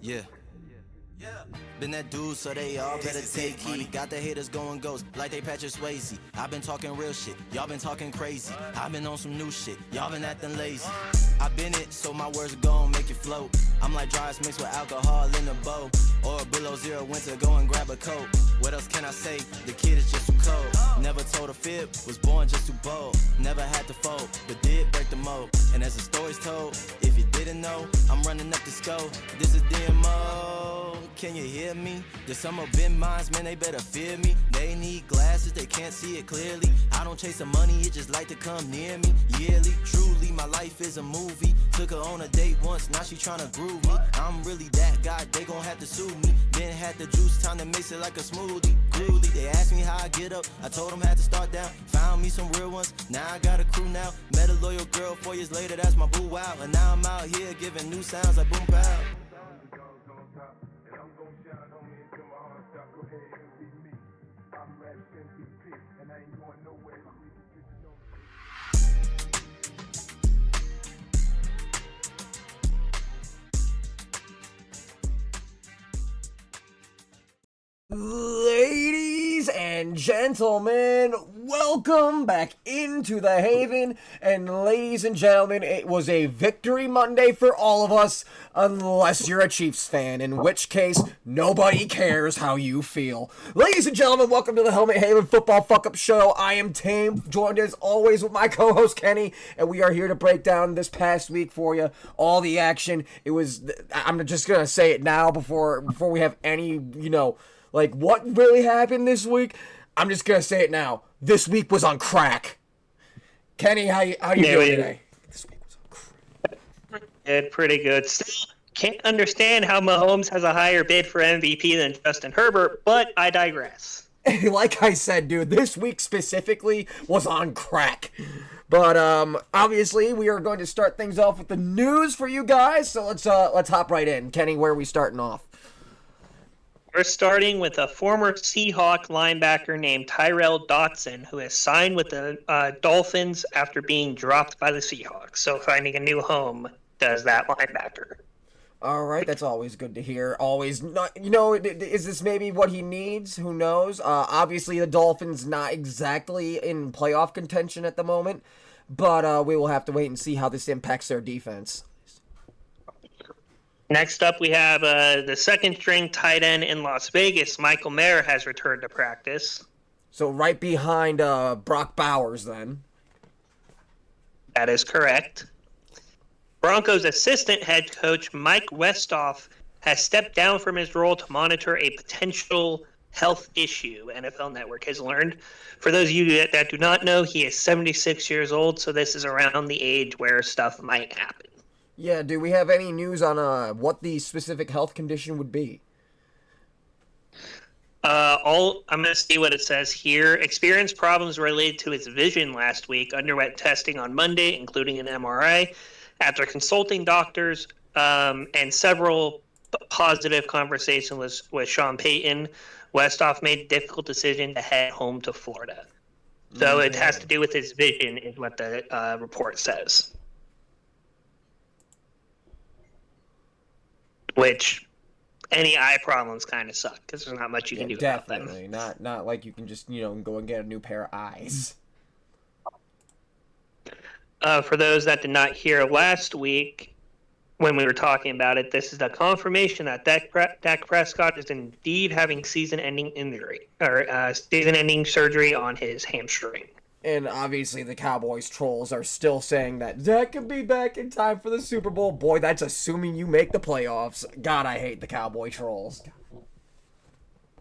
Yeah. Been that dude, so they all better take heed. Got the haters going ghost like they Patrick Swayze. I've been talking real shit, y'all been talking crazy. I've been on some new shit, y'all been acting lazy. I've been it, so my words are gon' make it float. I'm like dry ice mixed with alcohol in a bowl. Or below zero winter, go and grab a coat. What else can I say? The kid is just too cold. Never told a fib, was born just too bold. Never had to fold, but did break the mold. And as the story's told, if you didn't know, I'm running up the score. This is DMO. Can you hear me? There's some of them minds, man, they better fear me. They need glasses, they can't see it clearly. I don't chase the money, it just like to come near me. Yearly, truly, my life is a movie. Took her on a date once, now she tryna groove me. I'm really that guy, they gon' have to sue me. Then had the juice, time to mix it like a smoothie. Groovy, they asked me how I get up, I told them had to start down. Found me some real ones, now I got a crew now. Met a loyal girl 4 years later, that's my boo wow. And now I'm out here giving new sounds like boom pow. Ladies and gentlemen, welcome back into the Haven. And ladies and gentlemen, it was a victory Monday for all of us, unless you're a Chiefs fan, in which case, nobody cares how you feel. Ladies and gentlemen, welcome to the Helmet Haven Football Fuck-Up Show. I am Tame, joined as always with my co-host Kenny, and we are here to break down this past week for you, all the action. I'm just gonna say it now before we have any, like, what really happened this week? I'm just going to say it now. This week was on crack. Kenny, how you doing today? This week was on crack. Pretty good. Still can't understand how Mahomes has a higher bid for MVP than Justin Herbert, but I digress. Like I said, dude, this week specifically was on crack. But obviously, we are going to start things off with the news for you guys. So let's hop right in. Kenny, where are we starting off? We're starting with a former Seahawk linebacker named Tyrell Dotson, who has signed with the Dolphins after being dropped by the Seahawks. So finding a new home does that linebacker. All right, that's always good to hear. Always, not, is this maybe what he needs? Who knows? Obviously, the Dolphins not exactly in playoff contention at the moment, but we will have to wait and see how this impacts their defense. Next up, we have the second-string tight end in Las Vegas. Michael Mayer has returned to practice. So right behind Brock Bowers, then. That is correct. Broncos assistant head coach Mike Westhoff has stepped down from his role to monitor a potential health issue, NFL Network has learned. For those of you that do not know, he is 76 years old, so this is around the age where stuff might happen. Yeah, do we have any news on what the specific health condition would be? I'm going to see what it says here. Experienced problems related to his vision last week. Underwent testing on Monday, including an MRI. After consulting doctors and several positive conversations with Sean Payton, Westhoff made a difficult decision to head home to Florida. So it has to do with his vision, is what the report says. Which any eye problems kind of suck because there's not much you can do about them. Definitely, not like you can just go and get a new pair of eyes. For those that did not hear last week when we were talking about it, this is the confirmation that Dak Prescott is indeed having season-ending injury or season-ending surgery on his hamstring. And obviously the Cowboys trolls are still saying that Dak could be back in time for the Super Bowl. Boy, that's assuming you make the playoffs. God, I hate the Cowboy trolls.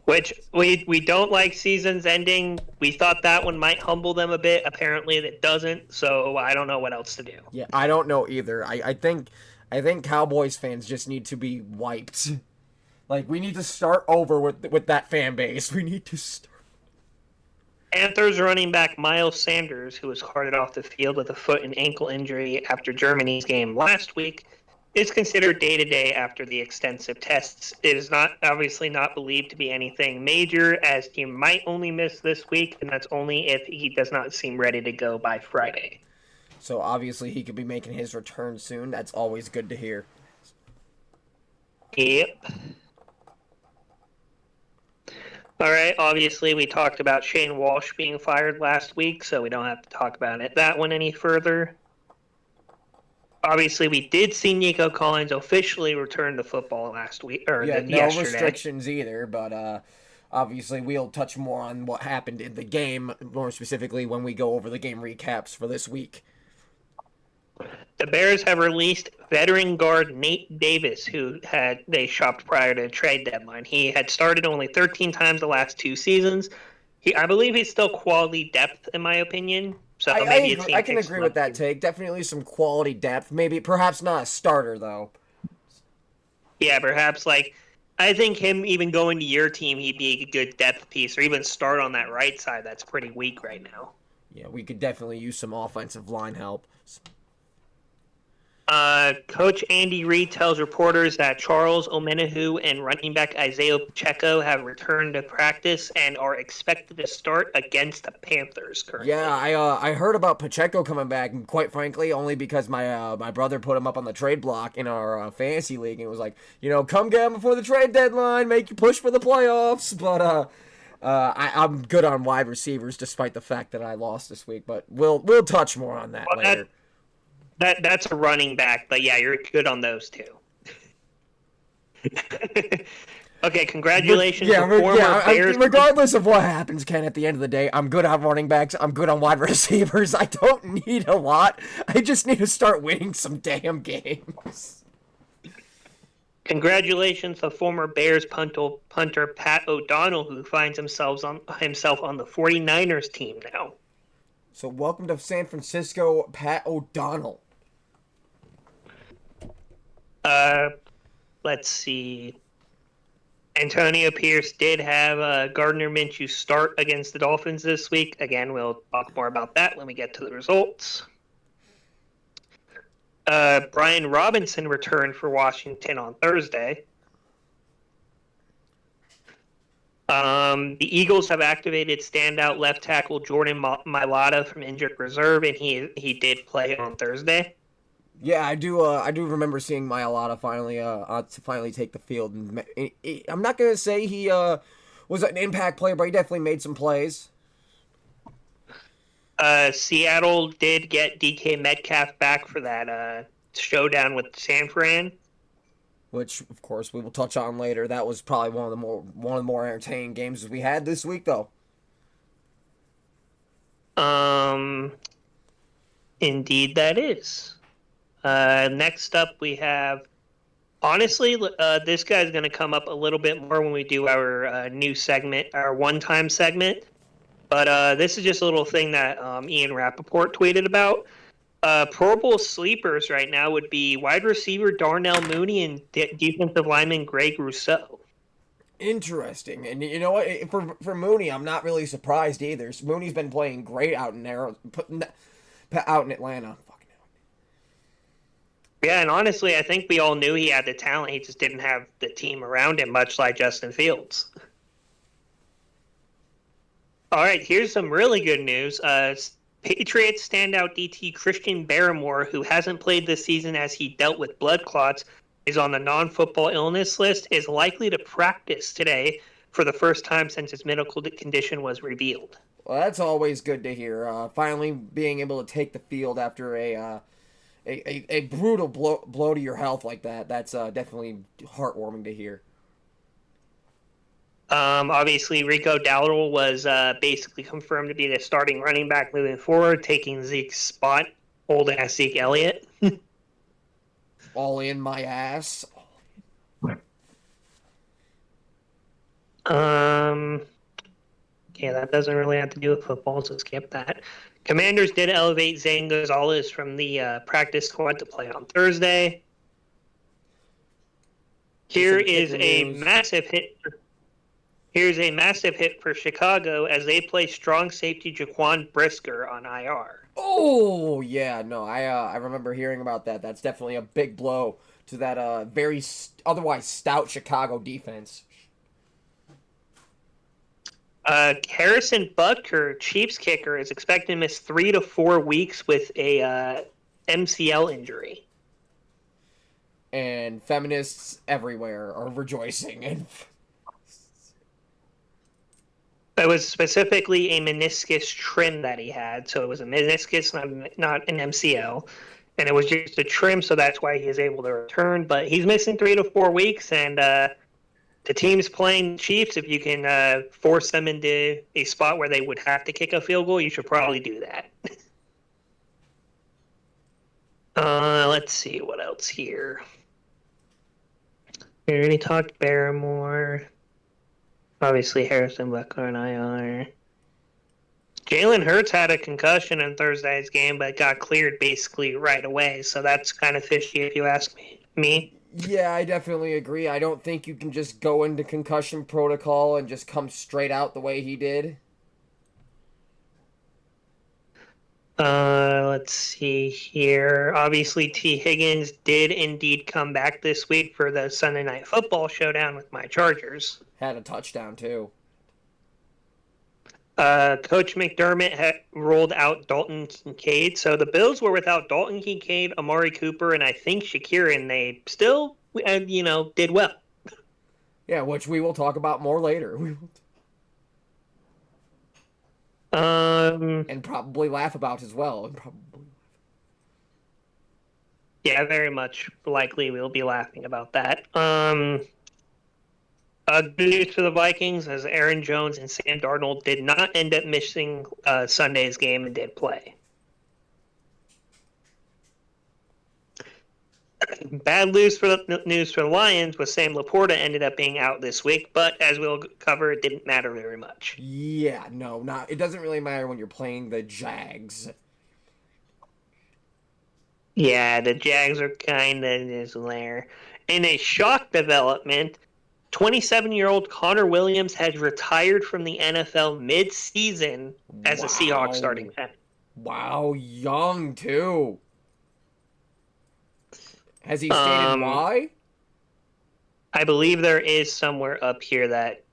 Which, we don't like seasons ending. We thought that one might humble them a bit. Apparently it doesn't, so I don't know what else to do. Yeah, I don't know either. I think Cowboys fans just need to be wiped. Like, we need to start over with that fan base. We need to start. Panthers running back Miles Sanders, who was carted off the field with a foot and ankle injury after Germany's game last week, is considered day-to-day after the extensive tests. It is obviously not believed to be anything major, as he might only miss this week, and that's only if he does not seem ready to go by Friday. So obviously he could be making his return soon. That's always good to hear. Yep. All right. Obviously, we talked about Shane Walsh being fired last week, so we don't have to talk about that one any further. Obviously, we did see Nico Collins officially return to football last week or Yeah, no yesterday. restrictions either, but obviously we'll touch more on what happened in the game, more specifically when we go over the game recaps for this week. The Bears have released veteran guard Nate Davis, who they shopped prior to the trade deadline. He had started only 13 times the last 2 seasons. I believe he's still quality depth, in my opinion. So maybe agree, I can agree with that take. Definitely some quality depth. Maybe, perhaps not a starter, though. Yeah, perhaps, I think him even going to your team, he'd be a good depth piece, or even start on that right side that's pretty weak right now. Yeah, we could definitely use some offensive line help. Coach Andy Reid tells reporters that Charles Omenihu and running back Isaiah Pacheco have returned to practice and are expected to start against the Panthers currently. Yeah, I heard about Pacheco coming back, and quite frankly, only because my brother put him up on the trade block in our fantasy league, and it was like, come get him before the trade deadline, make you push for the playoffs. But I'm good on wide receivers, despite the fact that I lost this week. But we'll touch more on that later. That's a running back, but yeah, you're good on those two. Okay, congratulations. Regardless of what happens, Ken, at the end of the day, I'm good on running backs. I'm good on wide receivers. I don't need a lot. I just need to start winning some damn games. Congratulations to former Bears punter Pat O'Donnell, who finds himself on the 49ers team now. So welcome to San Francisco, Pat O'Donnell. Let's see. Antonio Pierce did have Gardner Minshew start against the Dolphins this week. Again, we'll talk more about that when we get to the results. Brian Robinson returned for Washington on Thursday. The Eagles have activated standout left tackle Jordan Mailata from injured reserve, and he did play on Thursday. Yeah, I do remember seeing Mailata finally take the field. And I'm not gonna say he was an impact player, but he definitely made some plays. Seattle did get DK Metcalf back for that showdown with San Fran, which of course we will touch on later. That was probably one of the more entertaining games we had this week, though. Indeed, that is. Next up, we have. Honestly, this guy's going to come up a little bit more when we do our new segment, our one-time segment. But this is just a little thing that Ian Rappaport tweeted about. Pro Bowl sleepers right now would be wide receiver Darnell Mooney and defensive lineman Greg Rousseau. Interesting. And you know what? For Mooney, I'm not really surprised either. Mooney's been playing great out in Atlanta. Yeah, and honestly, I think we all knew he had the talent. He just didn't have the team around him, much like Justin Fields. All right, here's some really good news. Patriots standout DT Christian Barrymore, who hasn't played this season as he dealt with blood clots, is on the non-football illness list, is likely to practice today for the first time since his medical condition was revealed. Well, that's always good to hear. Finally being able to take the field after a brutal blow to your health like that. That's definitely heartwarming to hear. Obviously, Rico Dowdle was basically confirmed to be the starting running back moving forward, taking Zeke's spot, old-ass Zeke Elliott. All in my ass. Yeah, that doesn't really have to do with football, so skip that. Commanders did elevate Zane Gonzalez from the practice squad to play on Thursday. Here's a massive hit for Chicago as they play strong safety Jaquan Brisker on IR. Oh yeah, no, I remember hearing about that. That's definitely a big blow to that very otherwise stout Chicago defense. Harrison Butker, Chiefs kicker, is expected to miss 3 to 4 weeks with a MCL injury. and feminists everywhere are rejoicing. And It was specifically a meniscus trim that he had, so it was a meniscus, not an MCL, and it was just a trim, so that's why he is able to return. But he's missing 3 to 4 weeks, and the team's playing Chiefs. If you can force them into a spot where they would have to kick a field goal, you should probably do that. Let's see what else here. We already talked Barrymore. Obviously, Harrison Butker and IR. Jalen Hurts had a concussion in Thursday's game, but got cleared basically right away. So that's kind of fishy, if you ask me. yeah, I definitely agree. I don't think you can just go into concussion protocol and just come straight out the way he did. Let's see here. Obviously, T. Higgins did indeed come back this week for the Sunday Night Football showdown with my Chargers. Had a touchdown, too. Coach McDermott had rolled out Dalton Kincaid. So the Bills were without Dalton Kincaid, Amari Cooper, and I think Shakir, and they still, did well. Yeah, which we will talk about more later. And probably laugh about as well. Yeah, very much likely we'll be laughing about that. Good news for the Vikings, as Aaron Jones and Sam Darnold did not end up missing Sunday's game and did play. Bad news for the Lions was Sam Laporta ended up being out this week, but as we'll cover, it didn't matter very much. Yeah, no, not. It doesn't really matter when you're playing the Jags. Yeah, the Jags are kind of just there. In a shock development, 27-year-old Connor Williams has retired from the NFL mid-season as a Seahawks starting fan. Wow, young too. Has he stated why? I believe there is somewhere up here that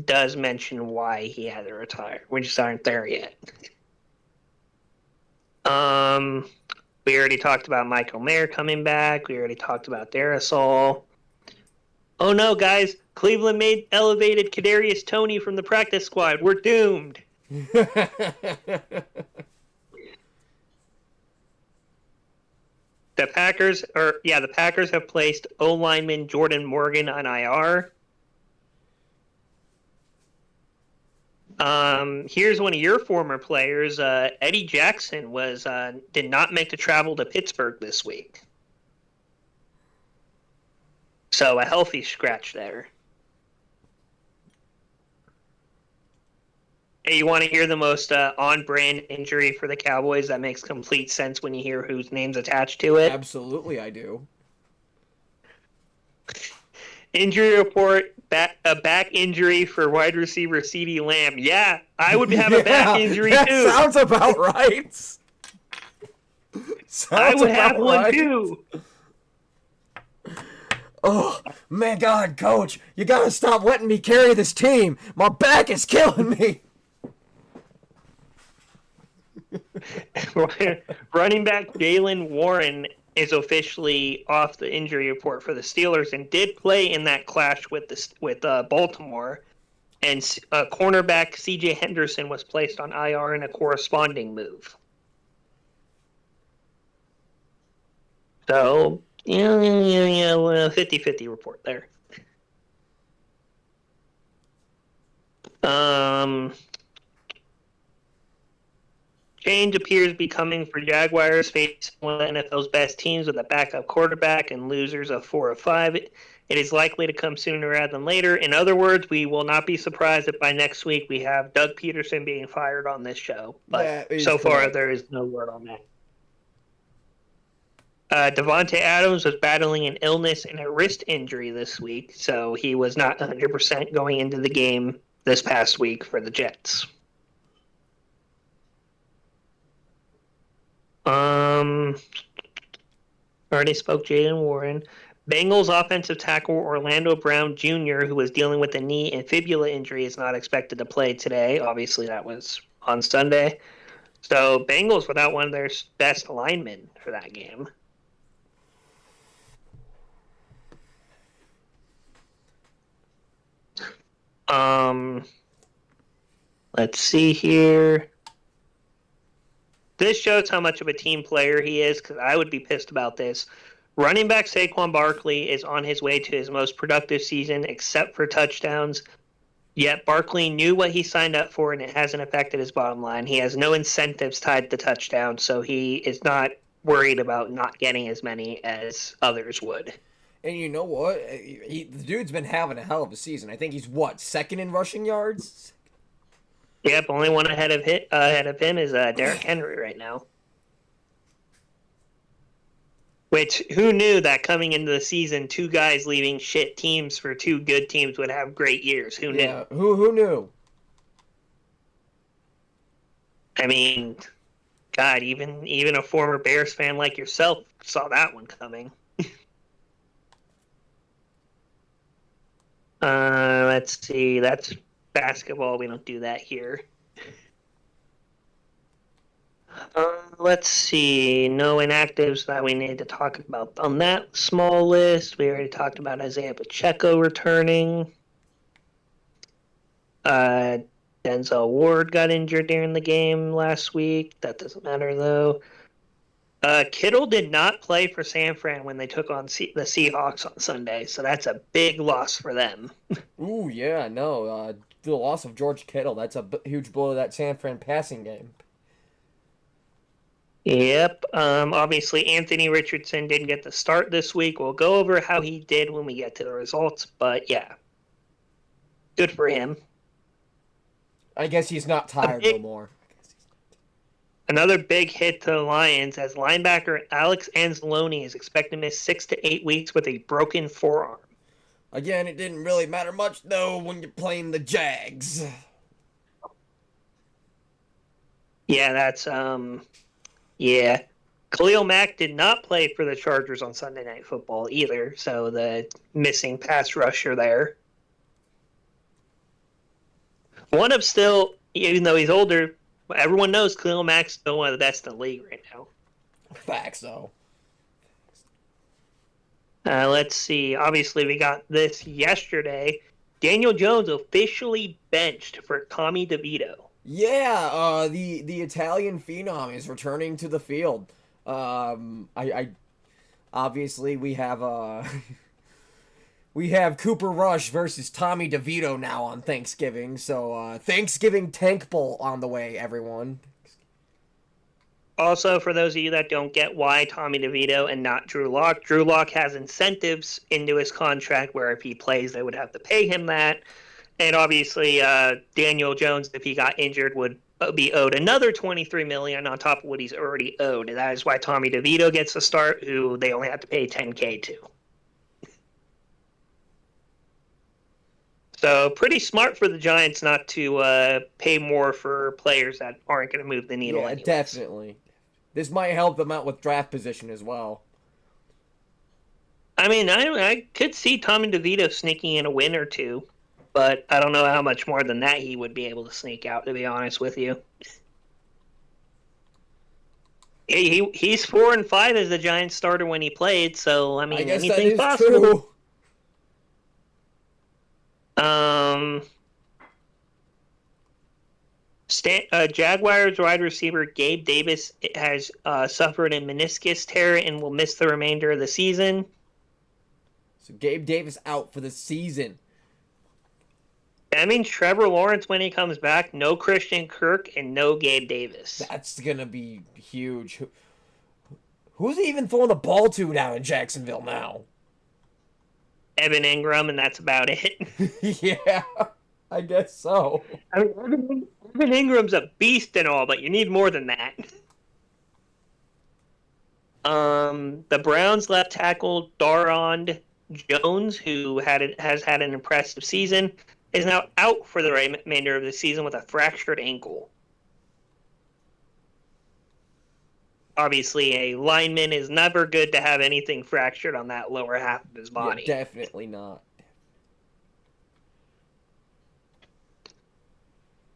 does mention why he had to retire. We just aren't there yet. We already talked about Michael Mayer coming back. We already talked about Darrisaw. Oh no, guys! Cleveland elevated Kadarius Toney from the practice squad. We're doomed. The Packers have placed O-lineman Jordan Morgan on IR. Here's one of your former players. Eddie Jackson did not make the travel to Pittsburgh this week. So a healthy scratch there. Hey, you want to hear the most on-brand injury for the Cowboys that makes complete sense when you hear whose name's attached to it? Absolutely, I do. Injury report, a back injury for wide receiver CeeDee Lamb. Yeah, I would have a back injury too. Sounds about right. I would have one too. Oh, man, God, Coach, you gotta stop letting me carry this team. My back is killing me. Running back Jaylen Warren is officially off the injury report for the Steelers and did play in that clash with Baltimore. And cornerback C.J. Henderson was placed on IR in a corresponding move. So, yeah, 50-50 report there. Change appears to be coming for Jaguars, facing one of the NFL's best teams with a backup quarterback and losers of 4 of 5. It is likely to come sooner rather than later. In other words, we will not be surprised if by next week we have Doug Peterson being fired on this show. But so far, there is no word on that. Devontae Adams was battling an illness and a wrist injury this week, so he was not 100% going into the game this past week for the Jets. Already spoke Jaylen Warren. Bengals offensive tackle Orlando Brown Jr., who was dealing with a knee and fibula injury, is not expected to play today. Obviously, that was on Sunday. So Bengals without one of their best linemen for that game. Let's see here. This shows how much of a team player he is, because I would be pissed about this. Running back Saquon Barkley is on his way to his most productive season, except for touchdowns. Yet Barkley knew what he signed up for, and it hasn't affected his bottom line. He has no incentives tied to touchdowns, so he is not worried about not getting as many as others would. And you know what? The dude's been having a hell of a season. I think he's, what, second in rushing yards? Yep, only one ahead of him is Derrick Henry right now. Which, who knew that coming into the season, two guys leaving shit teams for two good teams would have great years? Who knew? Yeah, who knew? I mean, God, even a former Bears fan like yourself saw that one coming. Let's see. That's basketball. We don't do that here. Let's see. No inactives that we need to talk about on that small list. We already talked about Isaiah Pacheco returning. Denzel Ward got injured during the game last week. That doesn't matter, though. Kittle did not play for San Fran when they took on the Seahawks on Sunday, so that's a big loss for them. Ooh, yeah, no. The loss of George Kittle, that's a huge blow to that San Fran passing game. Yep. Obviously, Anthony Richardson didn't get the start this week. We'll go over how he did when we get to the results, but yeah. Good for him. I guess he's not tired no more. Another big hit to the Lions as linebacker Alex Anzalone is expected to miss 6 to 8 weeks with a broken forearm. Again, it didn't really matter much, though, when you're playing the Jags. Yeah, that's, yeah. Khalil Mack did not play for the Chargers on Sunday Night Football either, so the missing pass rusher there. One of still, even though he's older, everyone knows Khalil Mack's still one of the best in the league right now. Facts, though. Let's see. Obviously, we got this yesterday. Daniel Jones officially benched for Tommy DeVito. Yeah, the Italian phenom is returning to the field. I obviously we have we have Cooper Rush versus Tommy DeVito now on Thanksgiving. So Thanksgiving Tank Bowl on the way, everyone. Also, for those of you that don't get why Tommy DeVito and not Drew Lock has incentives into his contract where if he plays, they would have to pay him that. And obviously, Daniel Jones, if he got injured, would be owed another $23 million on top of what he's already owed. And that is why Tommy DeVito gets the start, who they only have to pay $10K to. So pretty smart for the Giants not to pay more for players that aren't going to move the needle. Yeah, anyways. definitely. This might help them out with draft position as well. I mean, I could see Tommy DeVito sneaking in a win or two, but I don't know how much more than that he would be able to sneak out, to be honest with you. He's 4-5 as the Giants starter when he played, so I mean, I guess anything's that is possible. True. Jaguars wide receiver Gabe Davis has suffered a meniscus tear and will miss the remainder of the season. So Gabe Davis out for the season. That means Trevor Lawrence when he comes back, no Christian Kirk, and no Gabe Davis. That's gonna be huge. Who's he even throwing the ball to down in Jacksonville now? Evan Ingram, and that's about it. Yeah, I guess so. I mean, Evan Ingram's a beast and all, but you need more than that. The Browns left tackle Daron Jones, who has had an impressive season, is now out for the remainder of the season with a fractured ankle. Obviously, a lineman is never good to have anything fractured on that lower half of his body. Yeah, definitely not.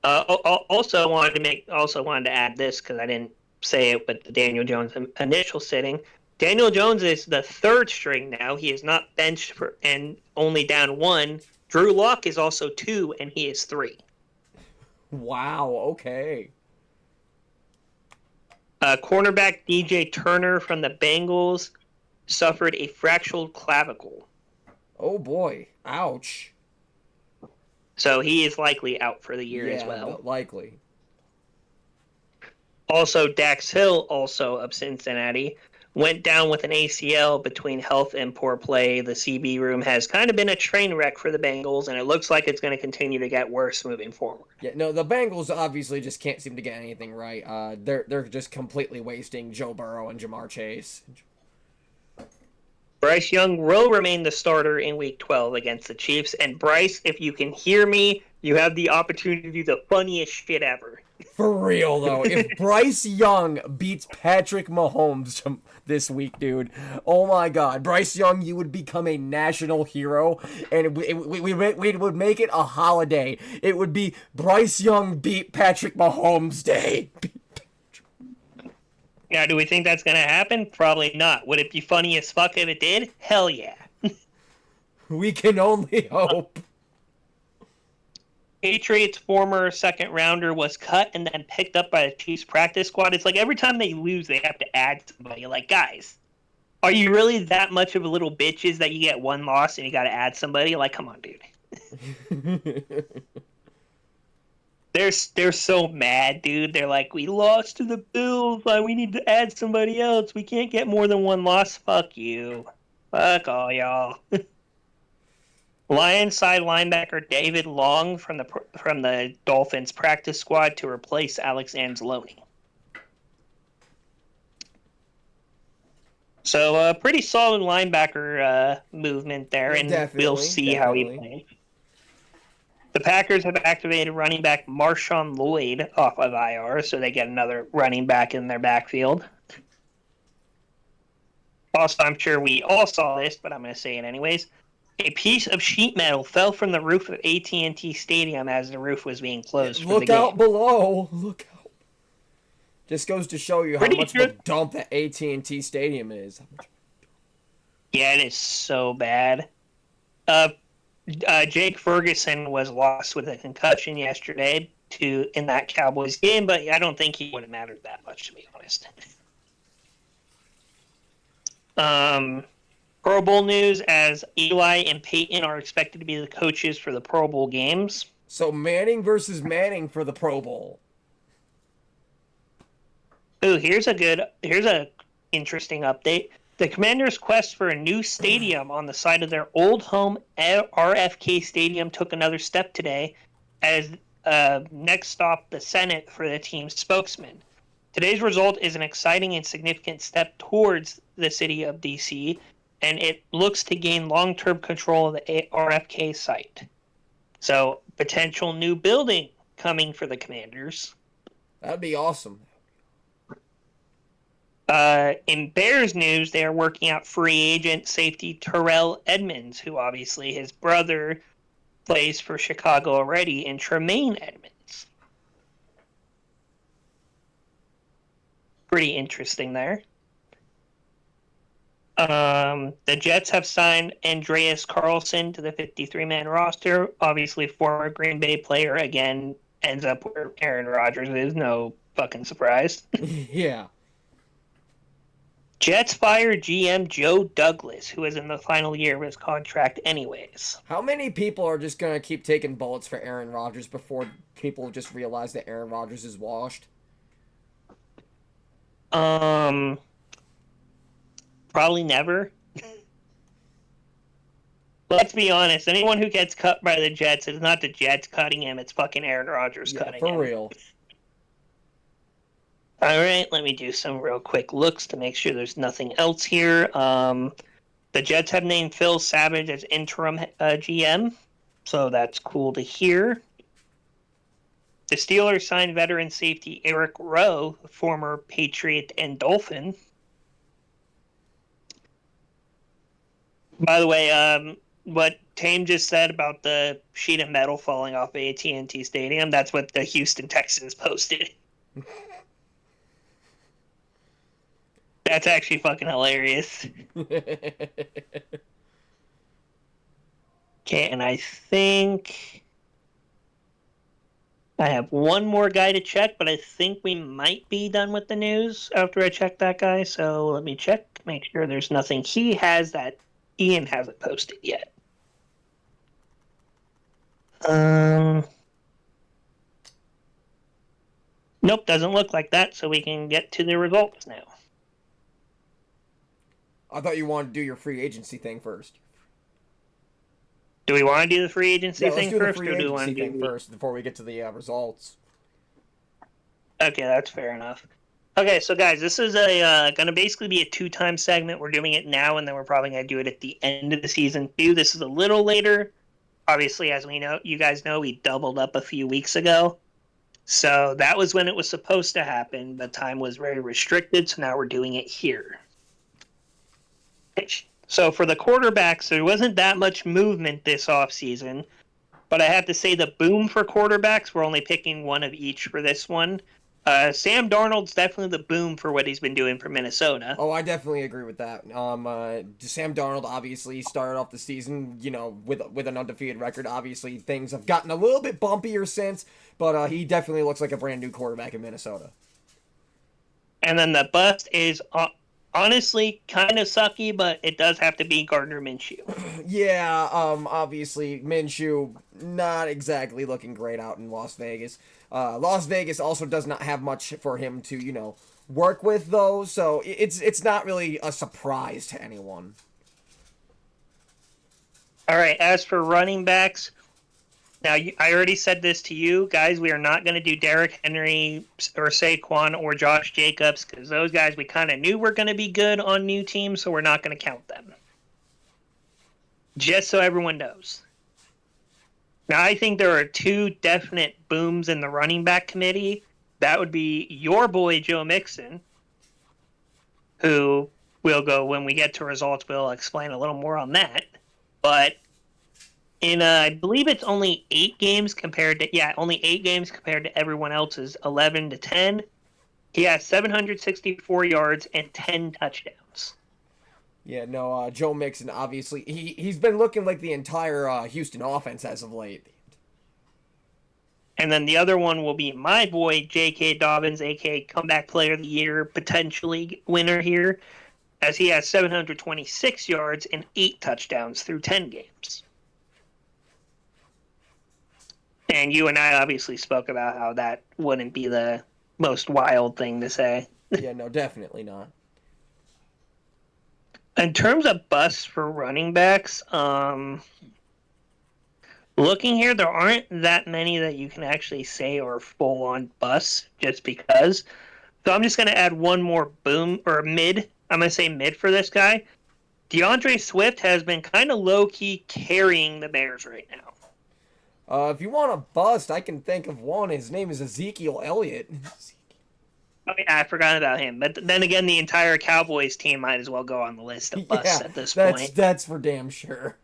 Also wanted to add this because I didn't say it with the Daniel Jones initial sitting. Daniel Jones is the third string now. He is not benched and only down one. Drew Lock is also 2, and he is 3. Wow, okay. Cornerback DJ Turner from the Bengals suffered a fractured clavicle. Oh boy. Ouch. So he is likely out for the year as well. Yeah, likely. Also, Dax Hill, also of Cincinnati, went down with an ACL between health and poor play. The CB room has kind of been a train wreck for the Bengals, and it looks like it's going to continue to get worse moving forward. Yeah, no, the Bengals obviously just can't seem to get anything right. They're just completely wasting Joe Burrow and Jamar Chase. Bryce Young will remain the starter in Week 12 against the Chiefs. And Bryce, if you can hear me, you have the opportunity to do the funniest shit ever. For real, though. If Bryce Young beats Patrick Mahomes this week, dude, oh my God. Bryce Young, you would become a national hero, and we would make it a holiday. It would be Bryce Young beat Patrick Mahomes Day. Now, do we think that's going to happen? Probably not. Would it be funny as fuck if it did? Hell yeah. We can only hope. Patriots' former second rounder was cut and then picked up by the Chiefs practice squad. It's like every time they lose, they have to add somebody. Like, guys, are you really that much of a little bitches that you get one loss and you got to add somebody? Like, come on, dude. They're so mad, dude. They're like, we lost to the Bills. Like, we need to add somebody else. We can't get more than one loss. Fuck you. Fuck all y'all. Lions side linebacker David Long from the Dolphins practice squad to replace Alex Anzalone. So a pretty solid linebacker movement there, and we'll see how he plays. The Packers have activated running back Marshawn Lloyd off of IR, so they get another running back in their backfield. Also, I'm sure we all saw this, but I'm going to say it anyways. A piece of sheet metal fell from the roof of AT&T Stadium as the roof was being closed for the game. Look out below. Look out. Just goes to show you how much of a dump that AT&T Stadium is. Yeah, it is so bad. Jake Ferguson was lost with a concussion yesterday in that Cowboys game, but I don't think he would have mattered that much, to be honest. Pro Bowl news, as Eli and Peyton are expected to be the coaches for the Pro Bowl games. So Manning versus Manning for the Pro Bowl. Ooh, here's a interesting update. The Commanders' quest for a new stadium on the site of their old home RFK Stadium took another step today, as next stop the Senate for the team's spokesman. Today's result is an exciting and significant step towards the city of D.C., and it looks to gain long-term control of the RFK site. So, potential new building coming for the Commanders. That'd be awesome. In Bears news, they are working out free agent safety Terrell Edmonds, who obviously his brother plays for Chicago already, and Tremaine Edmonds. Pretty interesting there. The Jets have signed Andreas Carlson to the 53-man roster. Obviously, former Green Bay player, again, ends up where Aaron Rodgers is. No fucking surprise. Yeah. Jets fire GM Joe Douglas, who is in the final year of his contract anyways. How many people are just going to keep taking bullets for Aaron Rodgers before people just realize that Aaron Rodgers is washed? Probably never. Let's be honest. Anyone who gets cut by the Jets, it's not the Jets cutting him. It's fucking Aaron Rodgers cutting him. For real. All right, let me do some real quick looks to make sure there's nothing else here. The Jets have named Phil Savage as interim GM, so that's cool to hear. The Steelers signed veteran safety Eric Rowe, former Patriot and Dolphin. By the way, what Tame just said about the sheet of metal falling off AT&T Stadium, that's what the Houston Texans posted. That's actually fucking hilarious. Okay, and I think I have one more guy to check, but I think we might be done with the news after I check that guy. So let me check, make sure there's nothing he has that Ian hasn't posted yet. Nope, doesn't look like that, so we can get to the results now. I thought you wanted to do your free agency thing first. Do we want to do the free agency Yeah, let's thing do the first, free or do we want agency to thing do... first before we get to the results. Okay, that's fair enough. Okay, so guys, this is a going to basically be a two-time segment. We're doing it now, and then we're probably going to do it at the end of the season too. This is a little later. Obviously, as we know, you guys know, we doubled up a few weeks ago. So that was when it was supposed to happen. The time was very restricted, so now we're doing it here. So for the quarterbacks, there wasn't that much movement this offseason. But I have to say the boom for quarterbacks, we're only picking one of each for this one. Sam Darnold's definitely the boom for what he's been doing for Minnesota. Oh, I definitely agree with that. Sam Darnold obviously started off the season, with an undefeated record. Obviously, things have gotten a little bit bumpier since, but he definitely looks like a brand new quarterback in Minnesota. And then the bust is honestly kind of sucky, but it does have to be Gardner Minshew. Yeah, obviously Minshew not exactly looking great out in Las Vegas. Las Vegas also does not have much for him to, work with though, so it's not really a surprise to anyone. All right, as for running backs, now I already said this to you guys. We are not going to do Derrick Henry or Saquon or Josh Jacobs because those guys we kind of knew were going to be good on new teams, so we're not going to count them. Just so everyone knows. Now, I think there are two definite booms in the running back committee. That would be your boy, Joe Mixon, who we'll go when we get to results. We'll explain a little more on that. But I believe it's only 8 games compared to everyone else's 11 to 10. He has 764 yards and 10 touchdowns. Yeah, no, Joe Mixon, obviously, he's been looking like the entire Houston offense as of late. And then the other one will be my boy, J.K. Dobbins, a.k.a. Comeback Player of the Year, potentially winner here, as he has 726 yards and 8 touchdowns through 10 games. And you and I obviously spoke about how that wouldn't be the most wild thing to say. Yeah, no, definitely not. In terms of busts for running backs, looking here, there aren't that many that you can actually say are full-on busts just because. So I'm just going to add one more boom, or mid. I'm going to say mid for this guy. DeAndre Swift has been kind of low-key carrying the Bears right now. If you want a bust, I can think of one. His name is Ezekiel Elliott. Oh, yeah, I forgot about him. But then again, the entire Cowboys team might as well go on the list of busts at this point. That's for damn sure.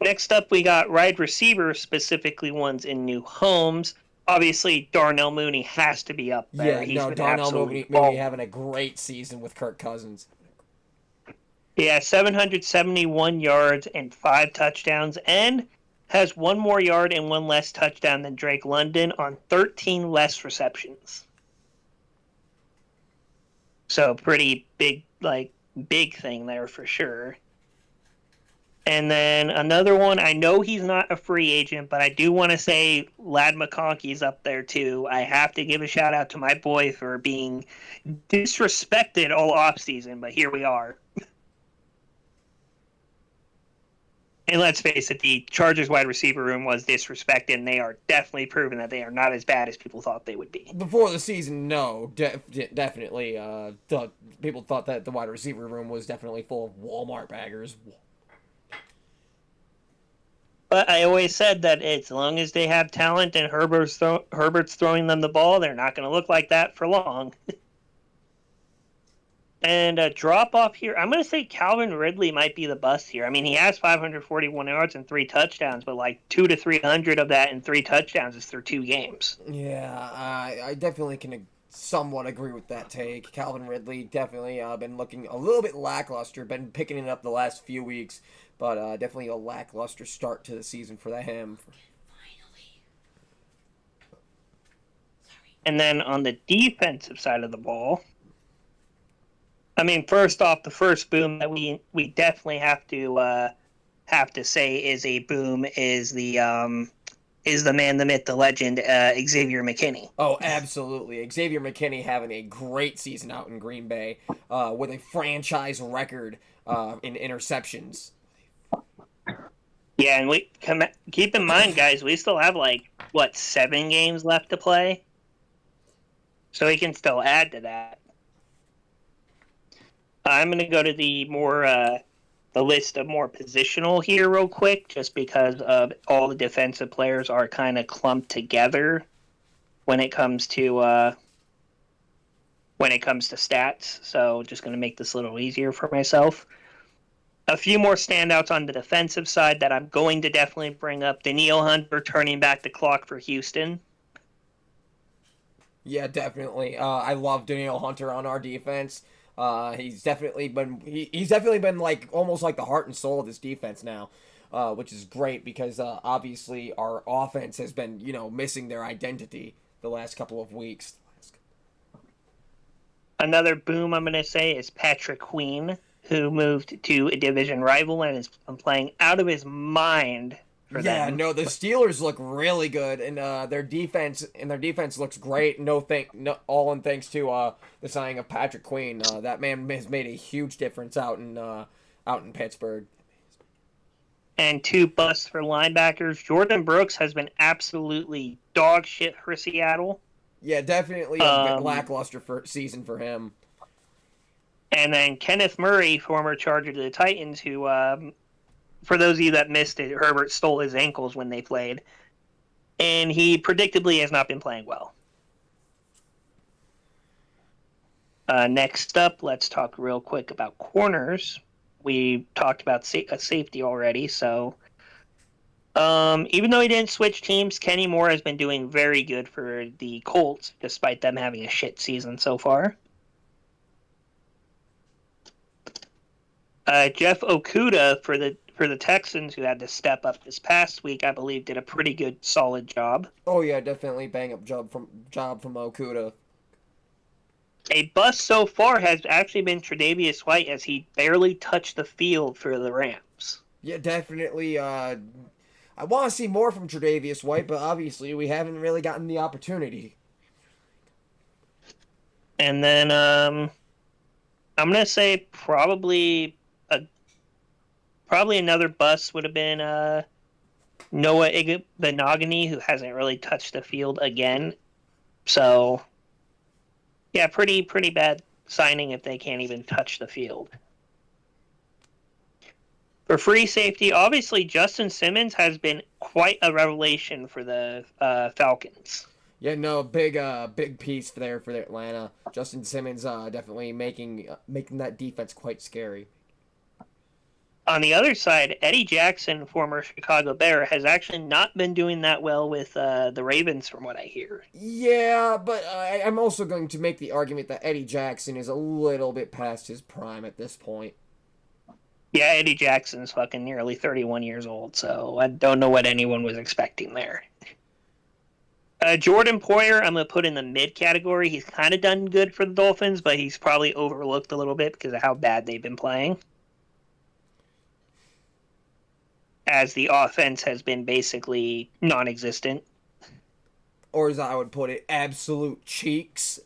Next up, we got wide receivers, specifically ones in new homes. Obviously, Darnell Mooney has to be up there. Yeah, Darnell Mooney having a great season with Kirk Cousins. Yeah, 771 yards and 5 touchdowns, and has 1 more yard and 1 less touchdown than Drake London on 13 less receptions. So pretty big thing there for sure. And then another one, I know he's not a free agent, but I do want to say Ladd McConkey's up there too. I have to give a shout out to my boy for being disrespected all offseason, but here we are. And let's face it, the Chargers wide receiver room was disrespected, and they are definitely proving that they are not as bad as people thought they would be. Before the season, no, definitely. People thought that the wide receiver room was definitely full of Walmart baggers. But I always said that as long as they have talent and Herbert's throwing them the ball, they're not going to look like that for long. And a drop off here, I'm going to say Calvin Ridley might be the bust here. I mean, he has 541 yards and 3 touchdowns, but like 200 to 300 of that and 3 touchdowns is through 2 games. Yeah, I definitely can somewhat agree with that take. Calvin Ridley definitely been looking a little bit lackluster, been picking it up the last few weeks. but definitely a lackluster start to the season for him. And then on the defensive side of the ball, I mean, first off, the first boom that we definitely have to say is a boom is the man, the myth, the legend, Xavier McKinney. Oh, absolutely. Xavier McKinney having a great season out in Green Bay with a franchise record in interceptions. Yeah, and keep in mind, guys, we still have like what 7 games left to play, so he can still add to that. I'm going to go to the list of more positional here real quick, just because of all the defensive players are kind of clumped together when it comes to stats. So just going to make this a little easier for myself. A few more standouts on the defensive side that I'm going to definitely bring up. Danielle Hunter turning back the clock for Houston. Yeah, definitely. I love Danielle Hunter on our defense. He's definitely been like almost like the heart and soul of this defense now, which is great because obviously our offense has been missing their identity the last couple of weeks. Another boom I'm going to say is Patrick Queen, who moved to a division rival and is playing out of his mind for Yeah, them. no, the Steelers look really good, and their defense looks great. All in thanks to the signing of Patrick Queen. That man has made a huge difference out in Pittsburgh. And 2 busts for linebackers. Jordan Brooks has been absolutely dog shit for Seattle. Yeah, definitely a lackluster season for him. And then Kenneth Murray, former Charger to the Titans, who, for those of you that missed it, Herbert stole his ankles when they played. And he predictably has not been playing well. Next up, let's talk real quick about corners. We talked about safety already, so even though he didn't switch teams, Kenny Moore has been doing very good for the Colts, despite them having a shit season so far. Jeff Okuda for the Texans, who had to step up this past week, I believe, did a pretty good, solid job. Oh yeah, definitely bang up job from Okuda. A bust so far has actually been Tre'Davious White, as he barely touched the field for the Rams. Yeah, definitely. I want to see more from Tre'Davious White, but obviously we haven't really gotten the opportunity. And then I'm gonna say probably another bust would have been Noah Igbinoghene, who hasn't really touched the field again. So yeah, pretty bad signing if they can't even touch the field. For free safety, obviously Justin Simmons has been quite a revelation for the Falcons. Yeah, no, big piece there for Atlanta. Justin Simmons definitely making that defense quite scary. On the other side, Eddie Jackson, former Chicago Bear, has actually not been doing that well with the Ravens, from what I hear. Yeah, but I'm also going to make the argument that Eddie Jackson is a little bit past his prime at this point. Yeah, Eddie Jackson's fucking nearly 31 years old, so I don't know what anyone was expecting there. Jordan Poyer, I'm going to put in the mid category. He's kind of done good for the Dolphins, but he's probably overlooked a little bit because of how bad they've been playing, as the offense has been basically non-existent. Or as I would put it, absolute cheeks.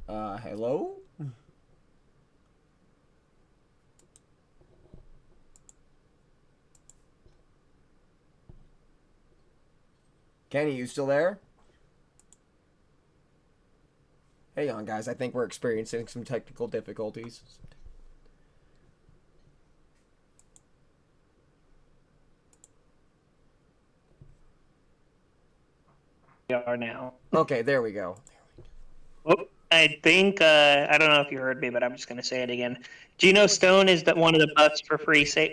Hello? Kenny, you still there? Hang on, guys. I think we're experiencing some technical difficulties. We are now. Okay, there we go. Oh, I think I don't know if you heard me, but I'm just going to say it again. Geno Stone is one of the busts for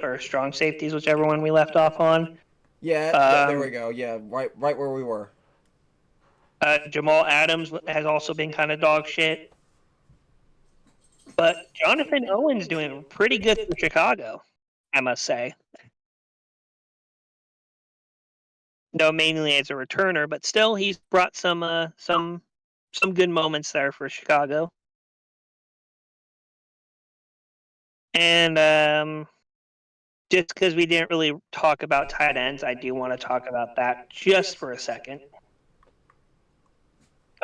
or strong safeties, whichever one we left off on. Yeah, there we go. Yeah, right where we were. Jamal Adams has also been kind of dog shit, but Jonathan Owens doing pretty good for Chicago, I must say. No, mainly as a returner, but still he's brought some good moments there for Chicago. And just because we didn't really talk about tight ends, I do want to talk about that just for a second.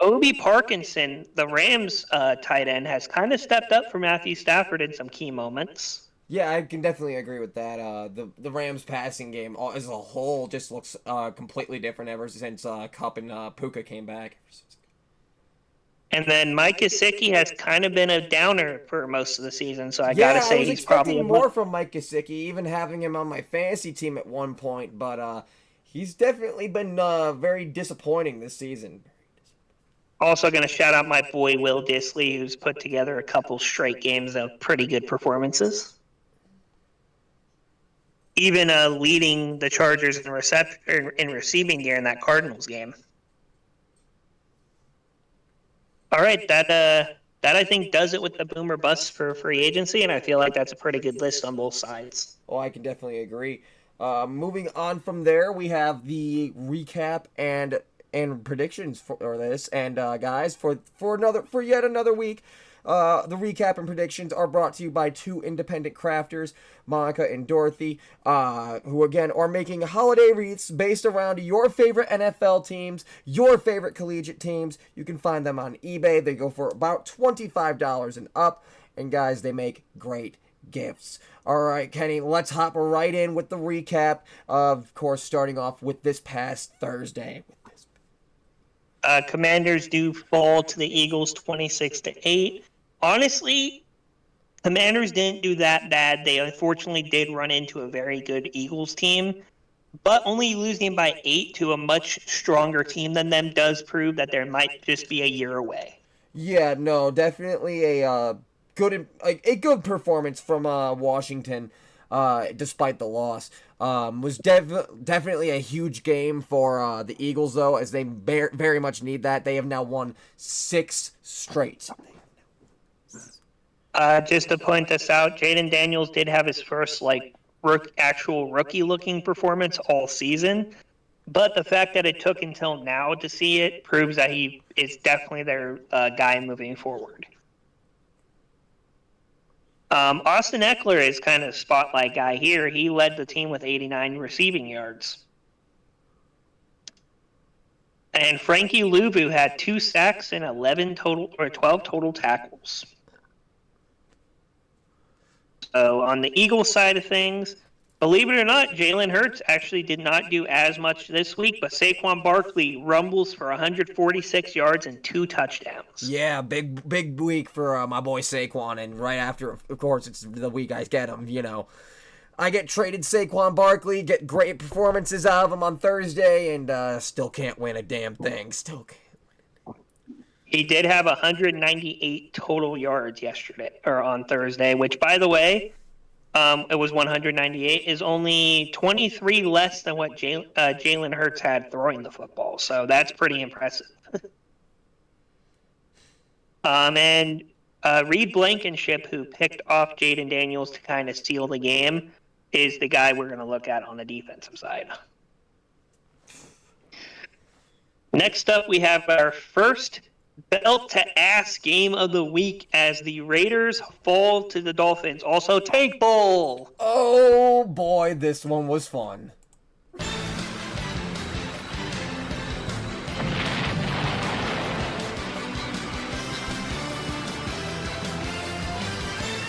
Obi Parkinson, the Rams tight end, has kind of stepped up for Matthew Stafford in some key moments. Yeah, I can definitely agree with that. The Rams passing game as a whole just looks completely different ever since Kupp and Puka came back. And then Mike Gesicki has kind of been a downer for most of the season, so I gotta I say was he's probably expecting more from Mike Gesicki, even having him on my fantasy team at one point, but he's definitely been very disappointing this season. Also going to shout out my boy Will Dissly, who's put together a couple straight games of pretty good performances. Even leading the Chargers in receiving during that Cardinals game. All right, that I think does it with the boomer bust for free agency, and I feel like that's a pretty good list on both sides. Oh, I can definitely agree. Moving on from there, we have the recap and predictions for this. And guys, for yet another week, the recap and predictions are brought to you by two independent crafters, Monica and Dorothy, who again are making holiday wreaths based around your favorite NFL teams, your favorite collegiate teams. You can find them on eBay. They go for about $25 and up. And guys, they make great gifts. All right, Kenny, let's hop right in with the recap. Of course, starting off with this past Thursday. Commanders do fall to the Eagles 26-8. Honestly, Commanders didn't do that bad. They unfortunately did run into a very good Eagles team, but only losing by 8 to a much stronger team than them does prove that there might just be a year away. Yeah, no, definitely a good performance from Washington, despite the loss. Was definitely a huge game for the Eagles, though, as they very much need that. They have now won 6 straight. Just to point this out, Jaden Daniels did have his first actual rookie-looking performance all season, but the fact that it took until now to see it proves that he is definitely their guy moving forward. Austin Eckler is kind of spotlight guy here. He led the team with 89 receiving yards. And Frankie Louvu had 2 sacks and 12 total tackles. So on the Eagles side of things, believe it or not, Jalen Hurts actually did not do as much this week, but Saquon Barkley rumbles for 146 yards and 2 touchdowns. Yeah, big week for my boy Saquon, and right after, of course, it's the week I get him, you know. I get traded Saquon Barkley, get great performances out of him on Thursday, and still can't win a damn thing. Still can't. He did have 198 total yards on Thursday, which, by the way, it was 198, is only 23 less than what Jalen Hurts had throwing the football. So that's pretty impressive. And Reed Blankenship, who picked off Jaden Daniels to kind of steal the game, is the guy we're going to look at on the defensive side. Next up, we have our first belt-to-ass game of the week as the Raiders fall to the Dolphins. Also, Tank Bowl! Oh, boy, this one was fun.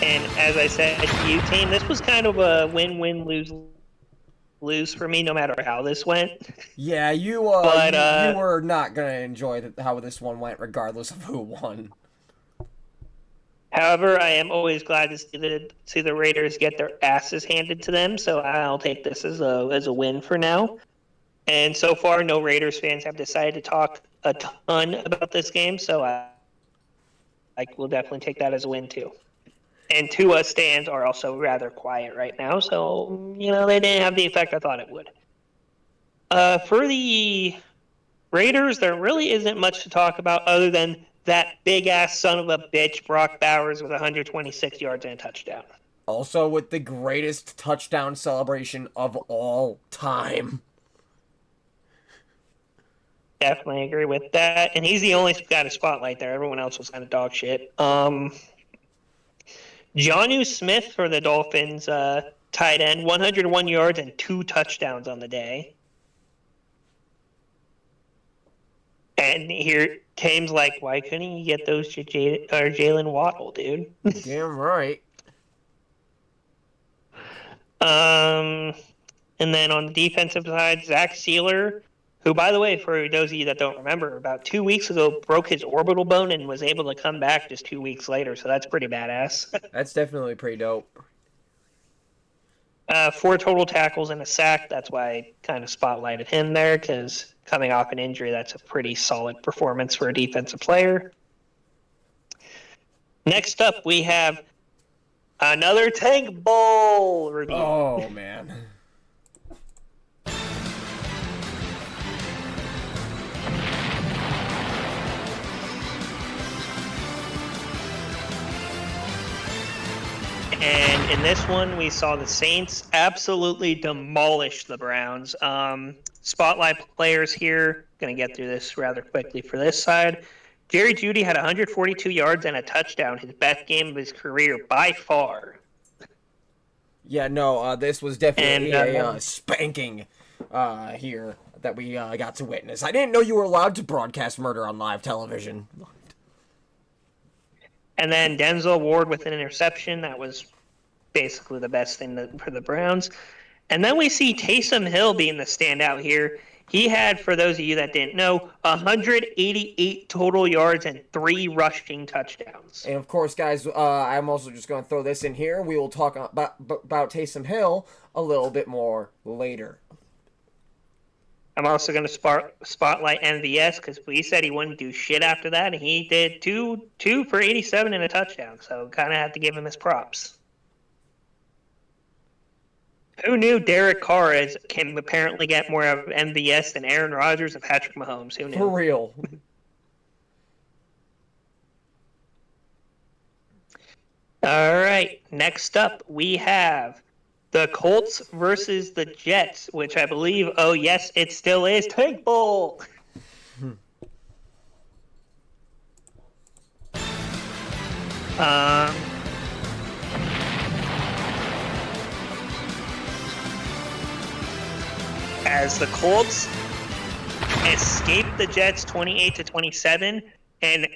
And as I said to you, Tame, this was kind of a win-win, lose for me, no matter how this went. Yeah, you were not going to enjoy how this one went, regardless of who won. However, I am always glad to see the Raiders get their asses handed to them, so I'll take this as a win for now. And so far, no Raiders fans have decided to talk a ton about this game, so we'll definitely take that as a win too. And Tua stands are also rather quiet right now, so they didn't have the effect I thought it would. For the Raiders, there really isn't much to talk about other than that big-ass son of a bitch, Brock Bowers, with 126 yards and a touchdown. Also with the greatest touchdown celebration of all time. Definitely agree with that. And he's the only guy to spotlight there. Everyone else was kind of dog shit. Jonnu Smith for the Dolphins, tight end, 101 yards and 2 touchdowns on the day. And here, Tame's like, why couldn't you get those to Jalen Waddle, dude? Damn right. And then on the defensive side, Zach Sealer, who, by the way, for those of you that don't remember, about 2 weeks ago broke his orbital bone and was able to come back just 2 weeks later. So that's pretty badass. That's definitely pretty dope. 4 total tackles and a sack. That's why I kind of spotlighted him there, because coming off an injury, that's a pretty solid performance for a defensive player. Next up, we have another Tank Bowl review. Oh, man. And in this one, we saw the Saints absolutely demolish the Browns. Spotlight players here. Going to get through this rather quickly for this side. Jerry Jeudy had 142 yards and a touchdown, his best game of his career by far. Yeah, no, this was definitely And, a spanking here that we got to witness. I didn't know you were allowed to broadcast murder on live television. And then Denzel Ward with an interception. That was basically the best thing for the Browns. And then we see Taysom Hill being the standout here. He had, for those of you that didn't know, 188 total yards and 3 rushing touchdowns. And of course, guys, I'm also just going to throw this in here. We will talk about Taysom Hill a little bit more later. I'm also going to spotlight MVS because we said he wouldn't do shit after that, and he did two for 87 and a touchdown. So kind of have to give him his props. Who knew Derek Carr can apparently get more of MVS than Aaron Rodgers and Patrick Mahomes? Who knew? For real. All right. Next up, we have the Colts versus the Jets, which I believe, oh yes, it still is Tank Bowl. As the Colts escape the Jets 28-27, and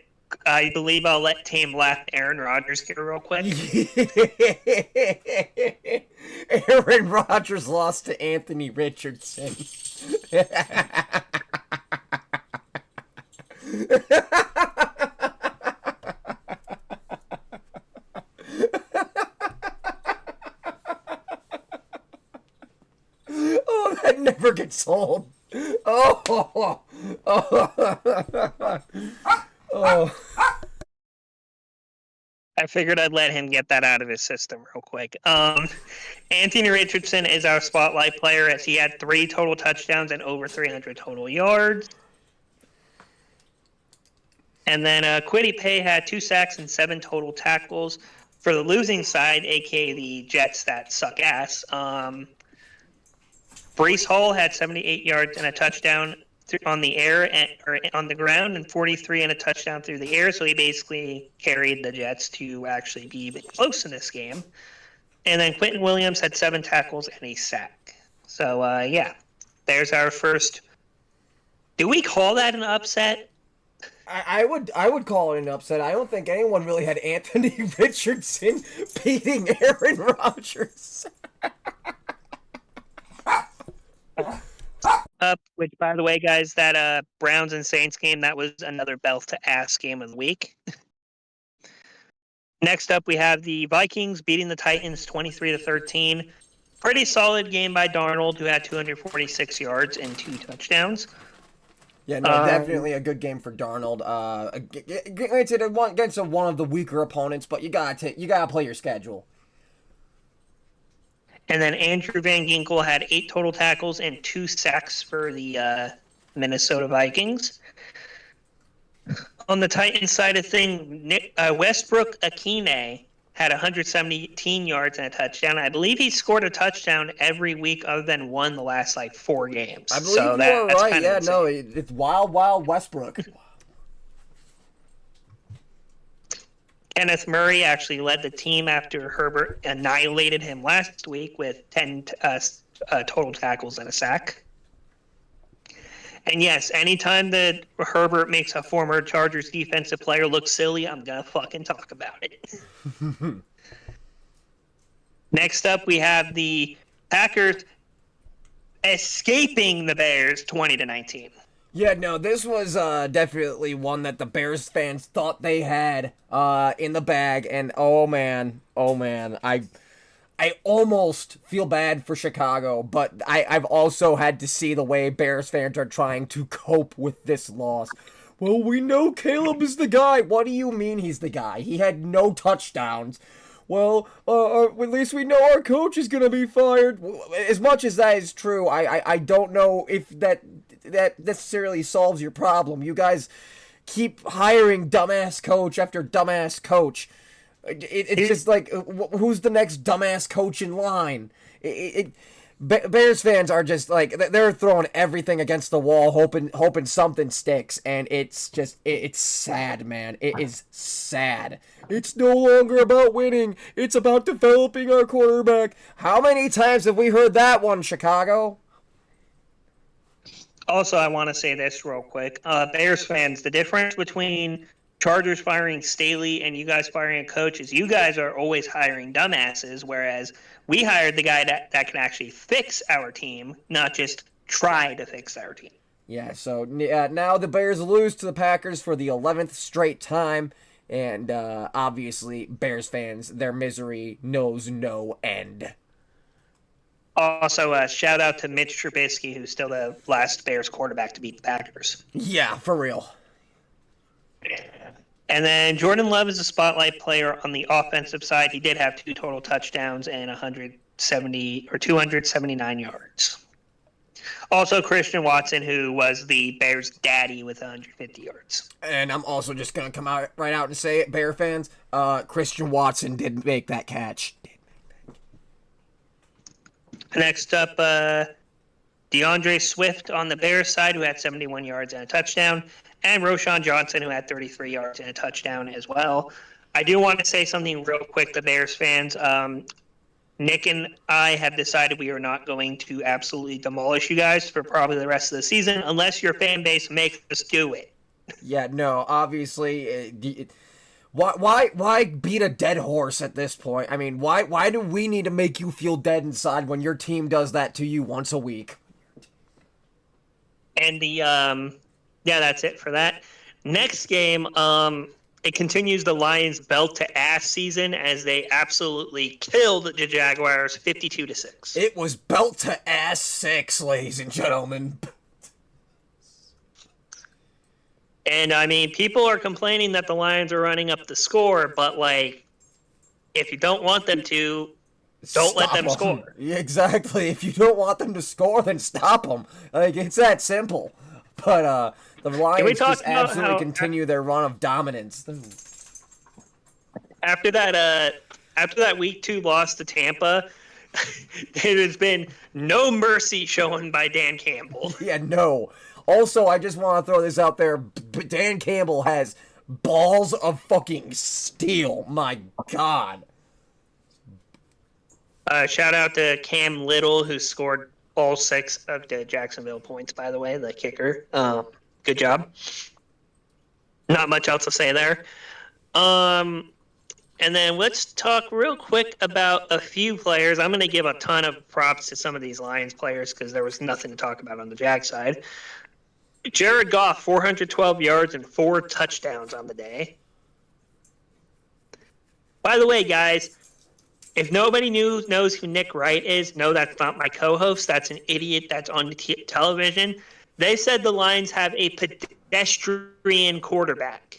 I believe I'll let Tame laugh Aaron Rodgers here real quick. Aaron Rodgers lost to Anthony Richardson. Oh, that never gets old. Oh. I figured I'd let him get that out of his system real quick. Anthony Richardson is our spotlight player as he had 3 total touchdowns and over 300 total yards. And then Kwity Paye had 2 sacks and 7 total tackles. For the losing side, a.k.a. the Jets that suck ass, Breece Hall had 78 yards and a touchdown on the air or on the ground, and 43 and a touchdown through the air. So he basically carried the Jets to actually be even close in this game. And then Quentin Williams had 7 tackles and a sack. So yeah, there's our first. Do we call that an upset? I would call it an upset. I don't think anyone really had Anthony Richardson beating Aaron Rodgers. Which, by the way, guys, that Browns and Saints game, that was another belt-to-ass game of the week. Next up, we have the Vikings beating the Titans 23-13. Pretty solid game by Darnold, who had 246 yards and 2 touchdowns. Yeah, no, definitely a good game for Darnold. Granted, against one of the weaker opponents, but you gotta play your schedule. And then Andrew Van Ginkel had 8 total tackles and 2 sacks for the Minnesota Vikings. On the Titans side of things, Westbrook Akine had 117 yards and a touchdown. I believe he scored a touchdown every week other than one the last 4 games. I believe you are right. Yeah, no, it's Wild Westbrook. Kenneth Murray actually led the team after Herbert annihilated him last week with 10 total tackles and a sack. And yes, anytime that Herbert makes a former Chargers defensive player look silly, I'm going to fucking talk about it. Next up, we have the Packers escaping the Bears 20-19. Yeah, no, this was definitely one that the Bears fans thought they had in the bag, and oh man, I almost feel bad for Chicago, but I've also had to see the way Bears fans are trying to cope with this loss. Well, we know Caleb is the guy. What do you mean he's the guy? He had no touchdowns. Well, at least we know our coach is gonna be fired. As much as that is true, I don't know if that necessarily solves your problem. You guys keep hiring dumbass coach after dumbass coach. It's just like, who's the next dumbass coach in line? Bears fans are just like, they're throwing everything against the wall, hoping something sticks, and it's sad, man. It is sad. It's no longer about winning. It's about developing our quarterback. How many times have we heard that one, Chicago? Also, I want to say this real quick. Bears fans, the difference between Chargers firing Staley and you guys firing a coach is you guys are always hiring dumbasses, whereas we hired the guy that can actually fix our team, not just try to fix our team. Yeah, so now the Bears lose to the Packers for the 11th straight time, and obviously, Bears fans, their misery knows no end. Also, shout out to Mitch Trubisky, who's still the last Bears quarterback to beat the Packers. Yeah, for real. And then Jordan Love is a spotlight player on the offensive side. He did have 2 total touchdowns and 279 yards. Also, Christian Watson, who was the Bears' daddy with 150 yards. And I'm also just going to come out right out and say it, Bear fans, Christian Watson didn't make that catch. Next up, DeAndre Swift on the Bears side, who had 71 yards and a touchdown, and Roschon Johnson, who had 33 yards and a touchdown as well. I do want to say something real quick to Bears fans. Nick and I have decided we are not going to absolutely demolish you guys for probably the rest of the season unless your fan base makes us do it. Yeah, no, obviously, why beat a dead horse at this point? I mean, why do we need to make you feel dead inside when your team does that to you once a week? And yeah, that's it for that. Next game, it continues the Lions' belt to ass season as they absolutely killed the Jaguars 52-6. It was belt to ass 6, ladies and gentlemen. And I mean, people are complaining that the Lions are running up the score, but if you don't want them to, don't let them score. Yeah, exactly. If you don't want them to score, then stop them. It's that simple. But the Lions just absolutely continue their run of dominance. After that week 2 loss to Tampa, there has been no mercy shown by Dan Campbell. Yeah, no. Also, I just want to throw this out there. Dan Campbell has balls of fucking steel. My God. Shout out to Cam Little, who scored all 6 of the Jacksonville points, by the way, the kicker. Good job. Not much else to say there. And then let's talk real quick about a few players. I'm going to give a ton of props to some of these Lions players because there was nothing to talk about on the Jag side. Jared Goff, 412 yards and 4 touchdowns on the day. By the way, guys, if nobody knows who Nick Wright is, no, that's not my co-host. That's an idiot that's on the television. They said the Lions have a pedestrian quarterback.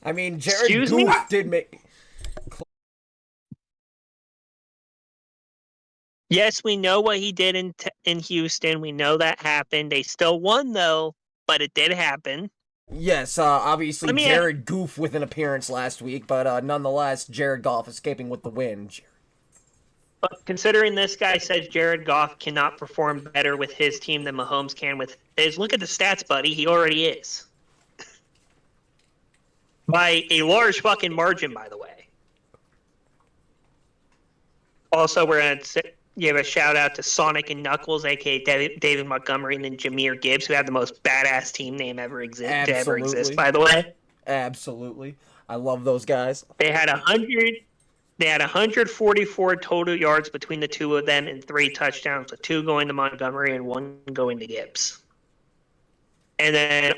I mean, Jared Excuse me? Goff did make... Yes, we know what he did in Houston. We know that happened. They still won, though, but it did happen. Yes, obviously Let me Jared Goff with an appearance last week, but nonetheless, Jared Goff escaping with the win. But considering this guy says Jared Goff cannot perform better with his team than Mahomes can with his, look at the stats, buddy. He already is. By a large fucking margin, by the way. Also, we're going to give a shout out to Sonic and Knuckles, aka David Montgomery, and then Jahmyr Gibbs, who had the most badass team name ever exist, by the way. Absolutely. I love those guys. They had 144 total yards between the two of them and 3 touchdowns, with 2 going to Montgomery and 1 going to Gibbs. And then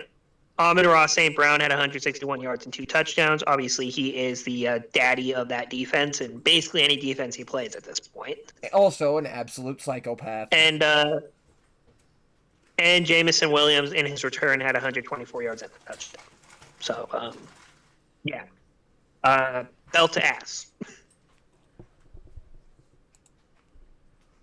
Amon-Ra St. Brown had 161 yards and 2 touchdowns. Obviously, he is the daddy of that defense, and basically any defense he plays at this point. Also an absolute psychopath. And Jamison Williams, in his return, had 124 yards and a touchdown. So, yeah. Belt to ass.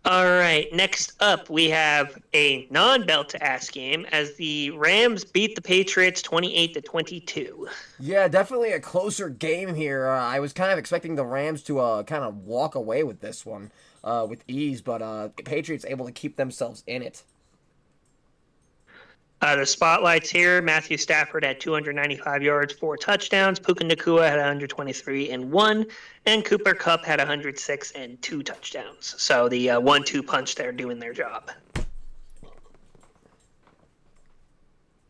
All right, next up we have a non-belt to ass game as the Rams beat the Patriots 28-22. Yeah, definitely a closer game here. I was kind of expecting the Rams to kind of walk away with this one with ease, but the Patriots able to keep themselves in it. The spotlights here: Matthew Stafford had 295 yards, 4 touchdowns. Puka Nacua had 123 and 1, and Cooper Kupp had 106 and 2 touchdowns. So the 1-2 punch there doing their job.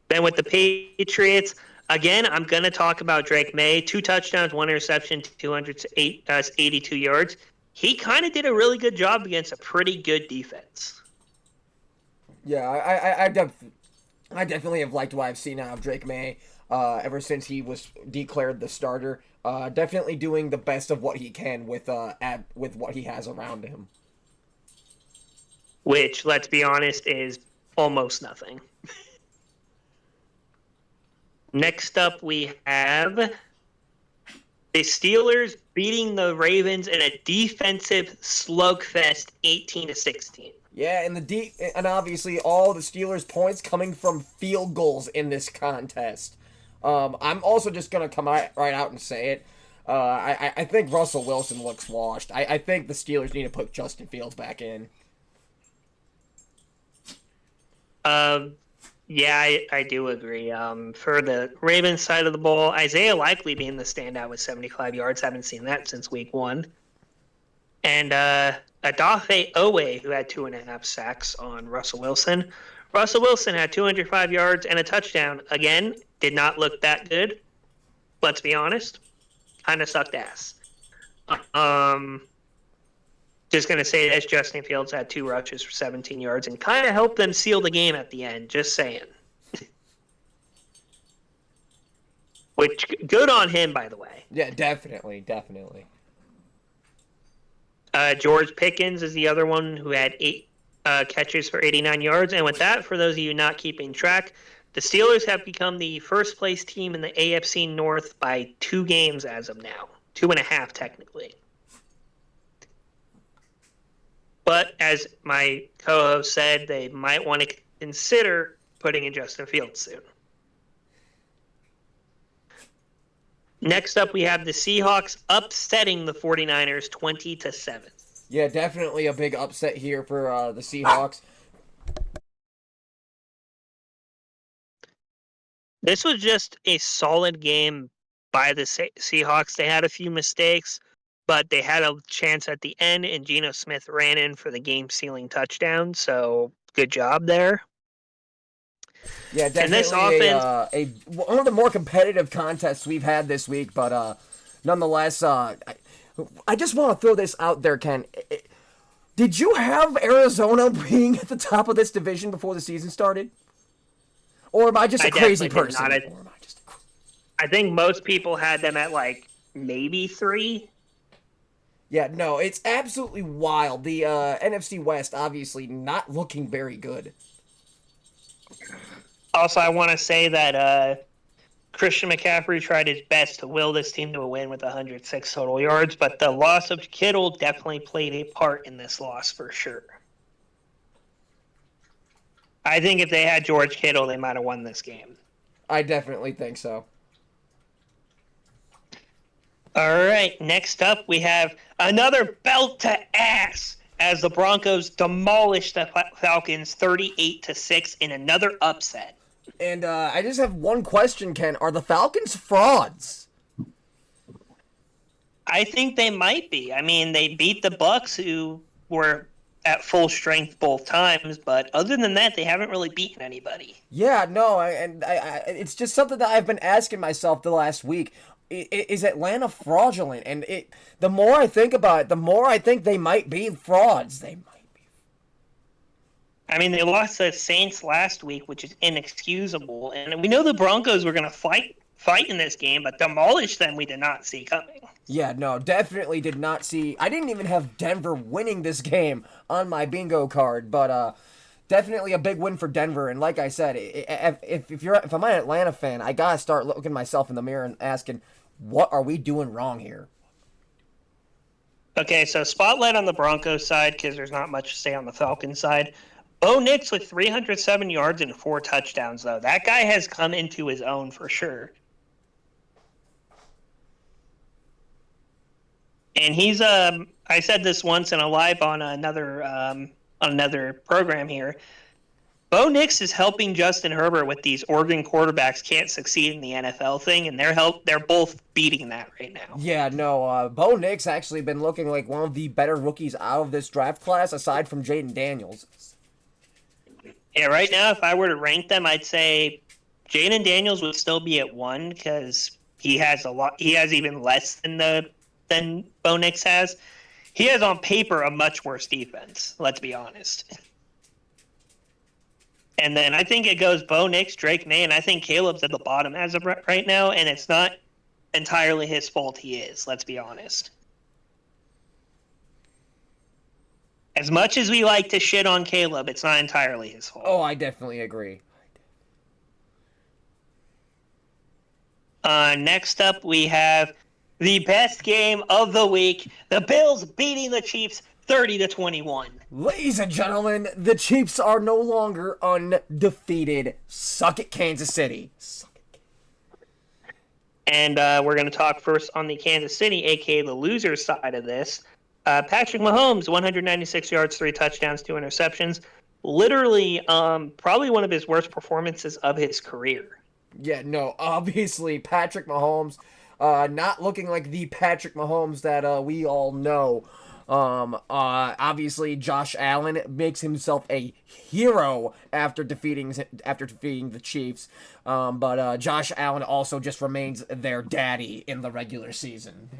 Then with the Patriots, again, I'm going to talk about Drake May. 2 touchdowns, 1 interception, 282 yards. He kind of did a really good job against a pretty good defense. Yeah, I definitely have liked what I've seen out of Drake May ever since he was declared the starter. Definitely doing the best of what he can with what he has around him. Which, let's be honest, is almost nothing. Next up, we have the Steelers beating the Ravens in a defensive slugfest 18-16. Yeah, and obviously all the Steelers' points coming from field goals in this contest. I'm also just gonna come right out and say it. I think Russell Wilson looks washed. I think the Steelers need to put Justin Fields back in. Yeah, I do agree. For the Ravens side of the ball, Isaiah Likely being the standout with 75 yards. Haven't seen that since week 1. And Adafe Owe, who had 2.5 sacks on Russell Wilson. Russell Wilson had 205 yards and a touchdown. Again, did not look that good. Let's be honest. Kind of sucked ass. Just going to say this, Justin Fields had 2 rushes for 17 yards and kind of helped them seal the game at the end. Just saying. Which, good on him, by the way. Yeah, definitely. George Pickens is the other one who had 8 catches for 89 yards. And with that, for those of you not keeping track, the Steelers have become the first place team in the AFC North by 2 games as of now. 2.5 technically. But as my co-host said, they might want to consider putting in Justin Fields soon. Next up, we have the Seahawks upsetting the 49ers 20-7. Yeah, definitely a big upset here for the Seahawks. This was just a solid game by the Seahawks. They had a few mistakes, but they had a chance at the end, and Geno Smith ran in for the game-sealing touchdown, so good job there. Yeah, definitely one of the more competitive contests we've had this week, but nonetheless, I just want to throw this out there, Ken. Did you have Arizona being at the top of this division before the season started? Or am I just a crazy person? I think most people had them at, maybe 3. Yeah, no, it's absolutely wild. The NFC West obviously not looking very good. Also, I want to say that Christian McCaffrey tried his best to will this team to a win with 106 total yards, but the loss of Kittle definitely played a part in this loss for sure. I think if they had George Kittle, they might have won this game. I definitely think so. All right, next up we have another belt to ass as the Broncos demolish the Falcons 38-6 in another upset. And I just have one question, Ken. Are the Falcons frauds? I think they might be. I mean, they beat the Bucks, who were at full strength both times, but other than that, they haven't really beaten anybody. Yeah, no, it's just something that I've been asking myself the last week. Is Atlanta fraudulent? And the more I think about it, the more I think they might be frauds. They might be. I mean, they lost the Saints last week, which is inexcusable, and we know the Broncos were going to fight in this game, but demolish them we did not see coming. Yeah, no, definitely did not see. I didn't even have Denver winning this game on my bingo card, but definitely a big win for Denver. And like I said, if I'm an Atlanta fan, I gotta start looking myself in the mirror and asking, what are we doing wrong here? Okay, so spotlight on the Broncos side, because there's not much to say on the Falcons side. Bo Nix with 307 yards and 4 touchdowns, though. That guy has come into his own for sure. And he's I said this once in a live on another program here. Bo Nix is helping Justin Herbert with these Oregon quarterbacks can't succeed in the NFL thing, and they're both beating that right now. Yeah, no, Bo Nix actually been looking like one of the better rookies out of this draft class, aside from Jaden Daniels. Yeah, right now, if I were to rank them, I'd say Jaden Daniels would still be at 1 because he has a lot. He has even less than Bo Nix has. He has on paper a much worse defense. Let's be honest. And then I think it goes Bo Nix, Drake May, and I think Caleb's at the bottom as of right now, and it's not entirely his fault he is. Let's be honest. As much as we like to shit on Caleb, it's not entirely his fault. Oh, I definitely agree. Next up, we have the best game of the week. The Bills beating the Chiefs 30-21. Ladies and gentlemen, the Chiefs are no longer undefeated. Suck it, Kansas City. Suck it. And we're going to talk first on the Kansas City, a.k.a. the loser side of this. Patrick Mahomes, 196 yards, 3 touchdowns, 2 interceptions. Literally, probably one of his worst performances of his career. Yeah, no, obviously, Patrick Mahomes, not looking like the Patrick Mahomes that we all know. Obviously, Josh Allen makes himself a hero after defeating the Chiefs. But Josh Allen also just remains their daddy in the regular season.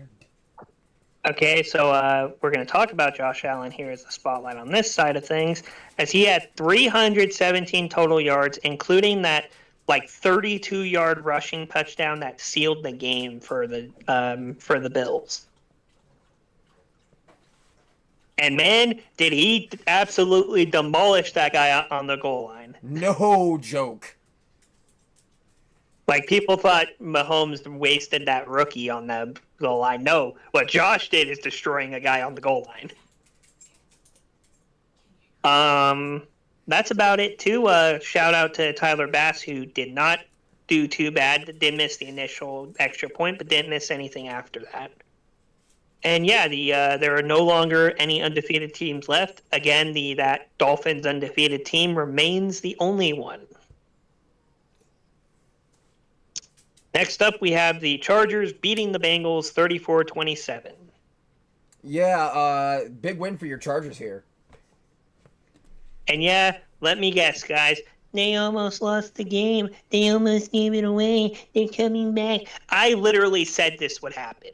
Okay, so we're going to talk about Josh Allen here as the spotlight on this side of things, as he had 317 total yards, including that 32-yard rushing touchdown that sealed the game for the Bills. And man, did he absolutely demolish that guy on the goal line. No joke. People thought Mahomes wasted that rookie on the goal line. No, what Josh did is destroying a guy on the goal line. That's about it, too. Shout out to Tyler Bass, who did not do too bad. Did miss the initial extra point, but didn't miss anything after that. And yeah, there are no longer any undefeated teams left. Again, that Dolphins undefeated team remains the only one. Next up, we have the Chargers beating the Bengals 34-27. Yeah, big win for your Chargers here. And yeah, let me guess, guys. They almost lost the game. They almost gave it away. They're coming back. I literally said this would happen.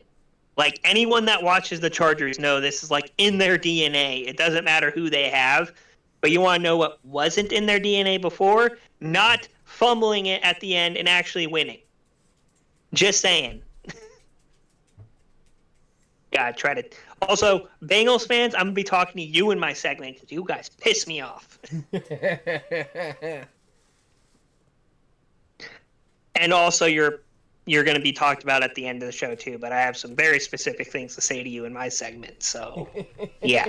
Anyone that watches the Chargers know this is in their DNA. It doesn't matter who they have. But you want to know what wasn't in their DNA before? Not fumbling it at the end and actually winning. Just saying. God, Also, Bengals fans, I'm going to be talking to you in my segment because you guys piss me off. And also, you're going to be talked about at the end of the show, too. But I have some very specific things to say to you in my segment. So, yeah.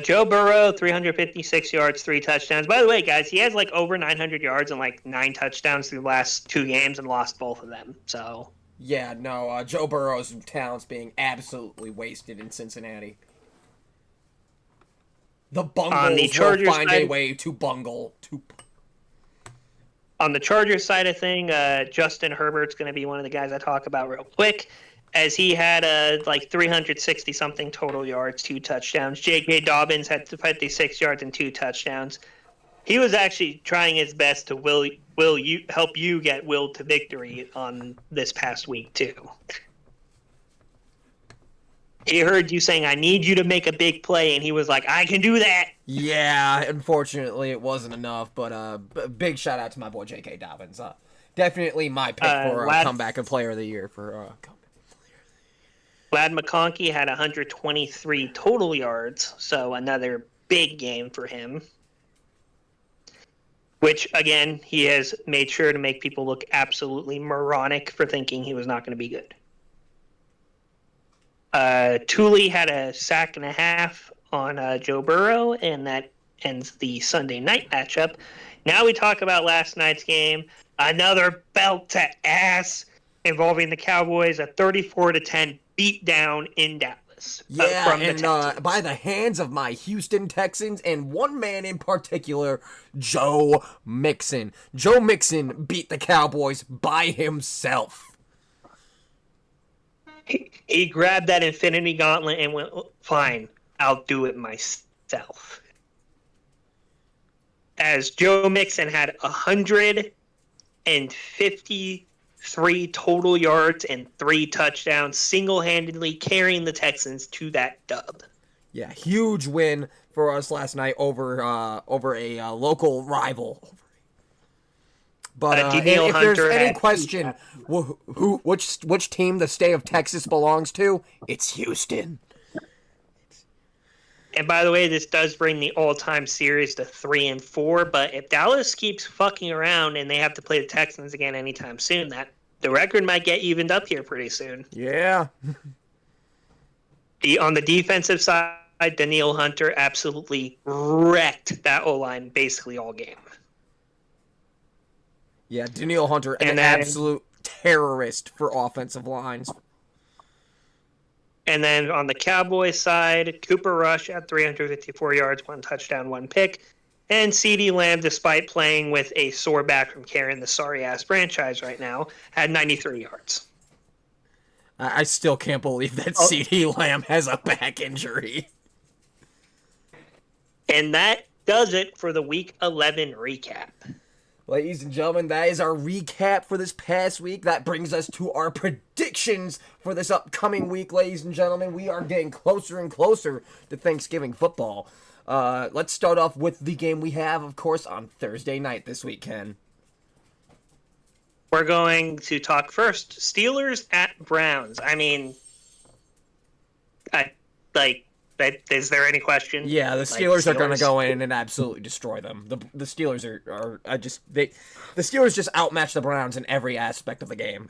Joe Burrow, 356 yards, 3 touchdowns. By the way, guys, he has like over 900 yards and like 9 touchdowns through the last 2 games and lost both of them. So yeah, no, Joe Burrow's talent's being absolutely wasted in Cincinnati. The Bungles will find a way to bungle. On the Chargers side of thing, Justin Herbert's going to be one of the guys I talk about real quick, as he had like 360-something total yards, 2 touchdowns. J.K. Dobbins had 56 yards and 2 touchdowns. He was actually trying his best to help you get Will to victory on this past week, too. He heard you saying, I need you to make a big play, and he was like, I can do that. Yeah, unfortunately it wasn't enough, but big shout out to my boy J.K. Dobbins. Definitely my pick for comeback and player of the year for Vlad McConkey had 123 total yards, so another big game for him. Which, again, he has made sure to make people look absolutely moronic for thinking he was not going to be good. Tooley had a sack and a half on Joe Burrow, and that ends the Sunday night matchup. Now we talk about last night's game. Another belt to ass involving the Cowboys, a 34-10 beatdown in Dallas. Yeah, and by the hands of my Houston Texans, and one man in particular, Joe Mixon. Joe Mixon beat the Cowboys by himself. He grabbed that infinity gauntlet and went, fine, I'll do it myself. As Joe Mixon had 153 total yards and 3 touchdowns, single-handedly carrying the Texans to that dub. Yeah, huge win for us last night over a local rival. But if there's any question which team the state of Texas belongs to, it's Houston. And by the way, this does bring the all-time series to 3-4. But if Dallas keeps fucking around and they have to play the Texans again anytime soon, that the record might get evened up here pretty soon. Yeah. On the defensive side, Danielle Hunter absolutely wrecked that O-line basically all game. Yeah, Danielle Hunter, an absolute terrorist for offensive lines. And then on the Cowboys side, Cooper Rush at 354 yards, 1 touchdown, 1 pick. And CeeDee Lamb, despite playing with a sore back from carrying the sorry-ass franchise right now, had 93 yards. I still can't believe that CeeDee Lamb has a back injury. And that does it for the Week 11 recap. Ladies and gentlemen, that is our recap for this past week. That brings us to our predictions for this upcoming week, ladies and gentlemen. We are getting closer and closer to Thanksgiving football. Let's start off with the game we have, of course, on Thursday night this week, Ken. We're going to talk first. Steelers at Browns. I mean, is there any question? Yeah, the Steelers are going to go in and absolutely destroy them. The Steelers the Steelers just outmatch the Browns in every aspect of the game.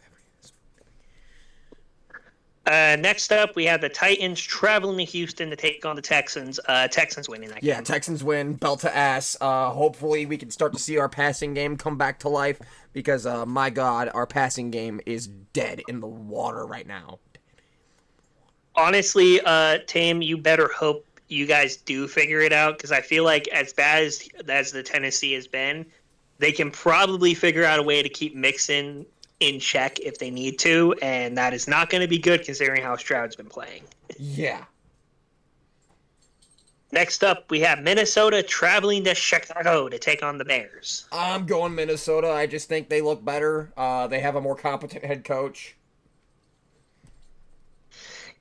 Next up, we have the Titans traveling to Houston to take on the Texans. Texans winning that game. Yeah, Texans win, belt to ass. Hopefully, we can start to see our passing game come back to life because, my God, our passing game is dead in the water right now. Honestly, Tame, you better hope you guys do figure it out because I feel like as bad as the Tennessee has been, they can probably figure out a way to keep Mixon in check if they need to, and that is not going to be good considering how Stroud's been playing. Yeah. Next up, we have Minnesota traveling to Chicago to take on the Bears. I'm going Minnesota. I just think they look better. They have a more competent head coach.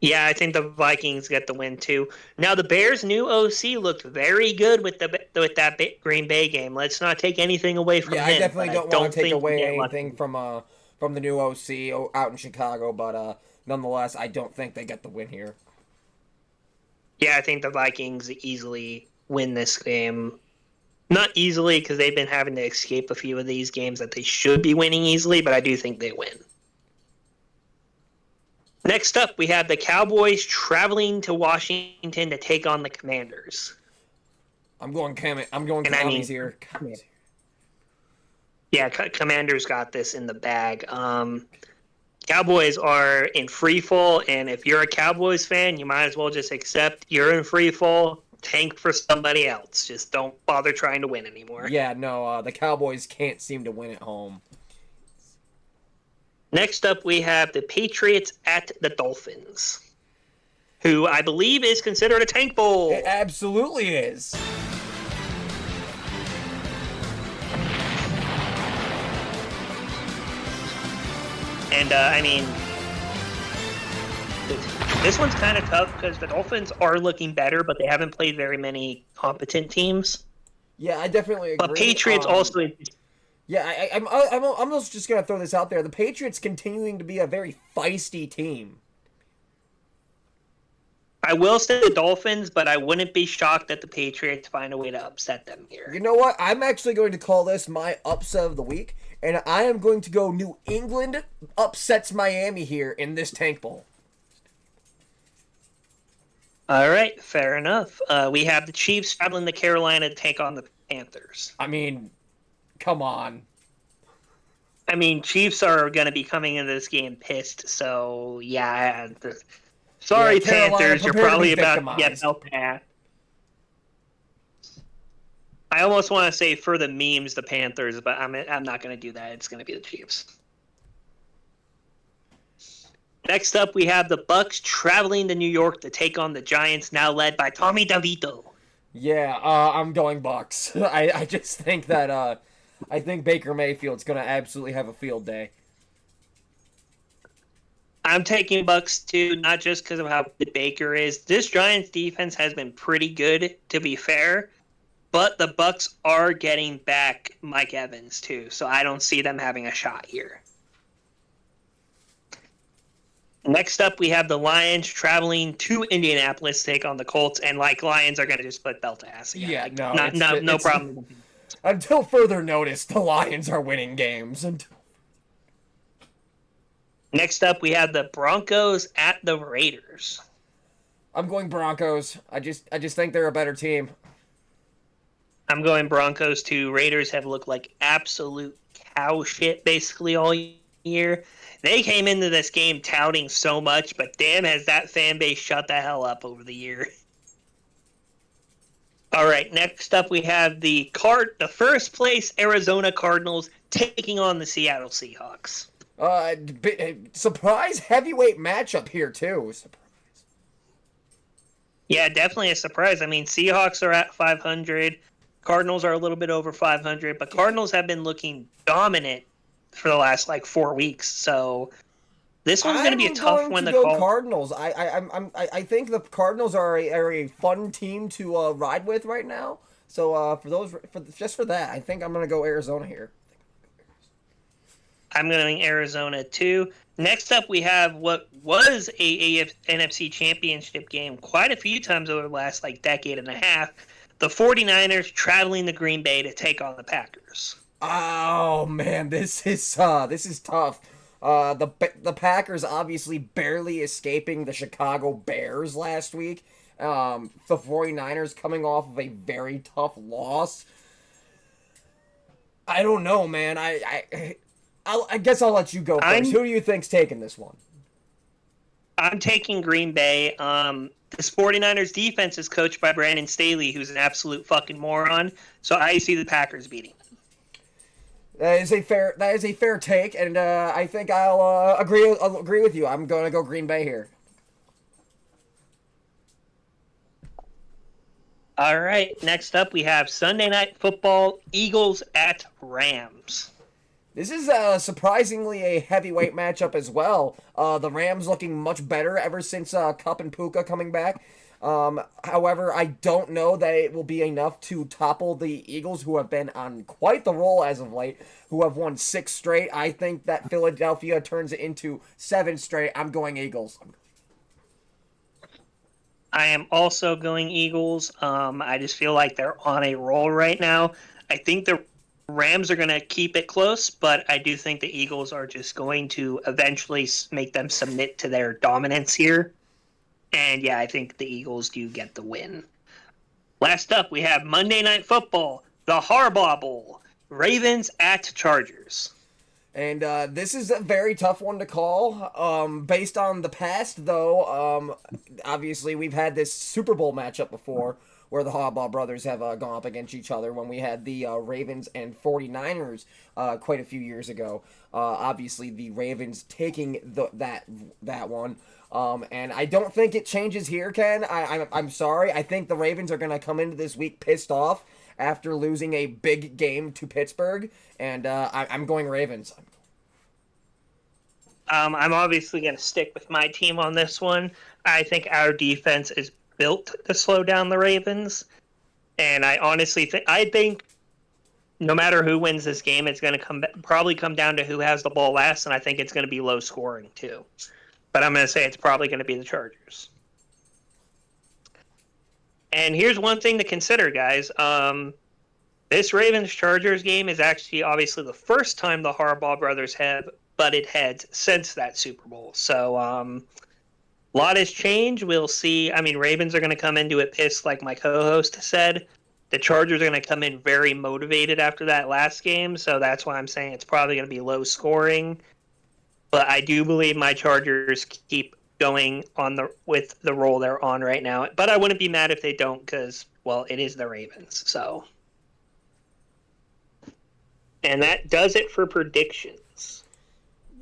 Yeah, I think the Vikings get the win too. Now the Bears' new OC looked very good with that Green Bay game. Let's not take anything away from him. Yeah, I definitely don't want to take away anything from from the new OC out in Chicago, but nonetheless, I don't think they get the win here. Yeah, I think the Vikings easily win this game. Not easily, because they've been having to escape a few of these games that they should be winning easily, but I do think they win. Next up, we have the Cowboys traveling to Washington to take on the Commanders. I'm going Commies here. Yeah, Commanders got this in the bag. Cowboys are in free fall, and if you're a Cowboys fan, you might as well just accept you're in free fall. Tank for somebody else. Just don't bother trying to win anymore. Yeah, no, the Cowboys can't seem to win at home. Next up, we have the Patriots at the Dolphins, who I believe is considered a tank bowl. It absolutely is. And, I mean, this one's kind of tough because the Dolphins are looking better, but they haven't played very many competent teams. Yeah, I definitely agree. But Patriots also... Yeah, I'm almost just going to throw this out there. The Patriots continuing to be a very feisty team. I will say the Dolphins, but I wouldn't be shocked that the Patriots find a way to upset them here. You know what? I'm actually going to call this my upset of the week, and I am going to go New England upsets Miami here in this tank bowl. All right, fair enough. We have the Chiefs traveling to Carolina to take on the Panthers. I mean, come on. I mean, Chiefs are going to be coming into this game pissed, so yeah. Sorry, yeah, Panthers, you're probably about to get out there. I almost want to say for the memes, the Panthers, but I'm not going to do that. It's going to be the Chiefs. Next up, we have the Bucks traveling to New York to take on the Giants, now led by Tommy DeVito. Yeah, I'm going Bucks. I just think that I think Baker Mayfield's going to absolutely have a field day. I'm taking Bucks too, not just because of how good Baker is. This Giants defense has been pretty good, to be fair, but the Bucks are getting back Mike Evans too, so I don't see them having a shot here. Next up, we have the Lions traveling to Indianapolis to take on the Colts, and Lions are going to just put belt to ass again. Yeah, no problem. Until further notice, the Lions are winning games. Next up, we have the Broncos at the Raiders. I'm going Broncos. I just think they're a better team. I'm going Broncos too. Raiders have looked like absolute cow shit basically all year. They came into this game touting so much, but damn, has that fan base shut the hell up over the year. All right, next up we have the first place Arizona Cardinals taking on the Seattle Seahawks. Surprise heavyweight matchup here too. Surprise. Yeah, definitely a surprise. I mean, Seahawks are at 500. Cardinals are a little bit over 500, but Cardinals have been looking dominant for the last 4 weeks. So this one's going to be a tough one to call. Cardinals. I think the Cardinals are a fun team to ride with right now. So for that, I think I'm going to go Arizona here. I'm going Arizona too. Next up, we have what was a NFC Championship game quite a few times over the last decade and a half. The 49ers traveling to Green Bay to take on the Packers. Oh man, this is tough. The Packers obviously barely escaping the Chicago Bears last week. The 49ers coming off of a very tough loss. I don't know, man. I guess I'll let you go first. Who do you think's taking this one? I'm taking Green Bay. This 49ers defense is coached by Brandon Staley, who's an absolute fucking moron. So I see the Packers beating them. That is a fair take, and I think I'll agree with you. I'm going to go Green Bay here. All right. Next up, we have Sunday Night Football: Eagles at Rams. This is surprisingly a heavyweight matchup as well. The Rams looking much better ever since Kupp and Puka coming back. However, I don't know that it will be enough to topple the Eagles, who have been on quite the roll as of late, who have won 6 straight. I think that Philadelphia turns it into 7 straight. I'm going Eagles. I am also going Eagles. I just feel like they're on a roll right now. I think the Rams are going to keep it close, but I do think the Eagles are just going to eventually make them submit to their dominance here. And yeah, I think the Eagles do get the win. Last up, we have Monday Night Football, the Harbaugh Bowl, Ravens at Chargers. And this is a very tough one to call. Based on the past, though, obviously we've had this Super Bowl matchup before where the Harbaugh brothers have gone up against each other when we had the Ravens and 49ers quite a few years ago. Obviously, the Ravens taking that one. And I don't think it changes here, Ken. I'm sorry. I think the Ravens are going to come into this week pissed off after losing a big game to Pittsburgh, and I'm going Ravens. I'm obviously going to stick with my team on this one. I think our defense is built to slow down the Ravens, and I honestly think no matter who wins this game, it's going to probably come down to who has the ball last, and I think it's going to be low scoring too. But I'm going to say it's probably going to be the Chargers. And here's one thing to consider, guys. This Ravens-Chargers game is actually obviously the first time the Harbaugh brothers have butted heads since that Super Bowl. So a lot has changed. We'll see. I mean, Ravens are going to come into it pissed, like my co-host said. The Chargers are going to come in very motivated after that last game. So that's why I'm saying it's probably going to be low scoring. But I do believe my Chargers keep going with the role they're on right now. But I wouldn't be mad if they don't because, well, it is the Ravens. So, and that does it for predictions.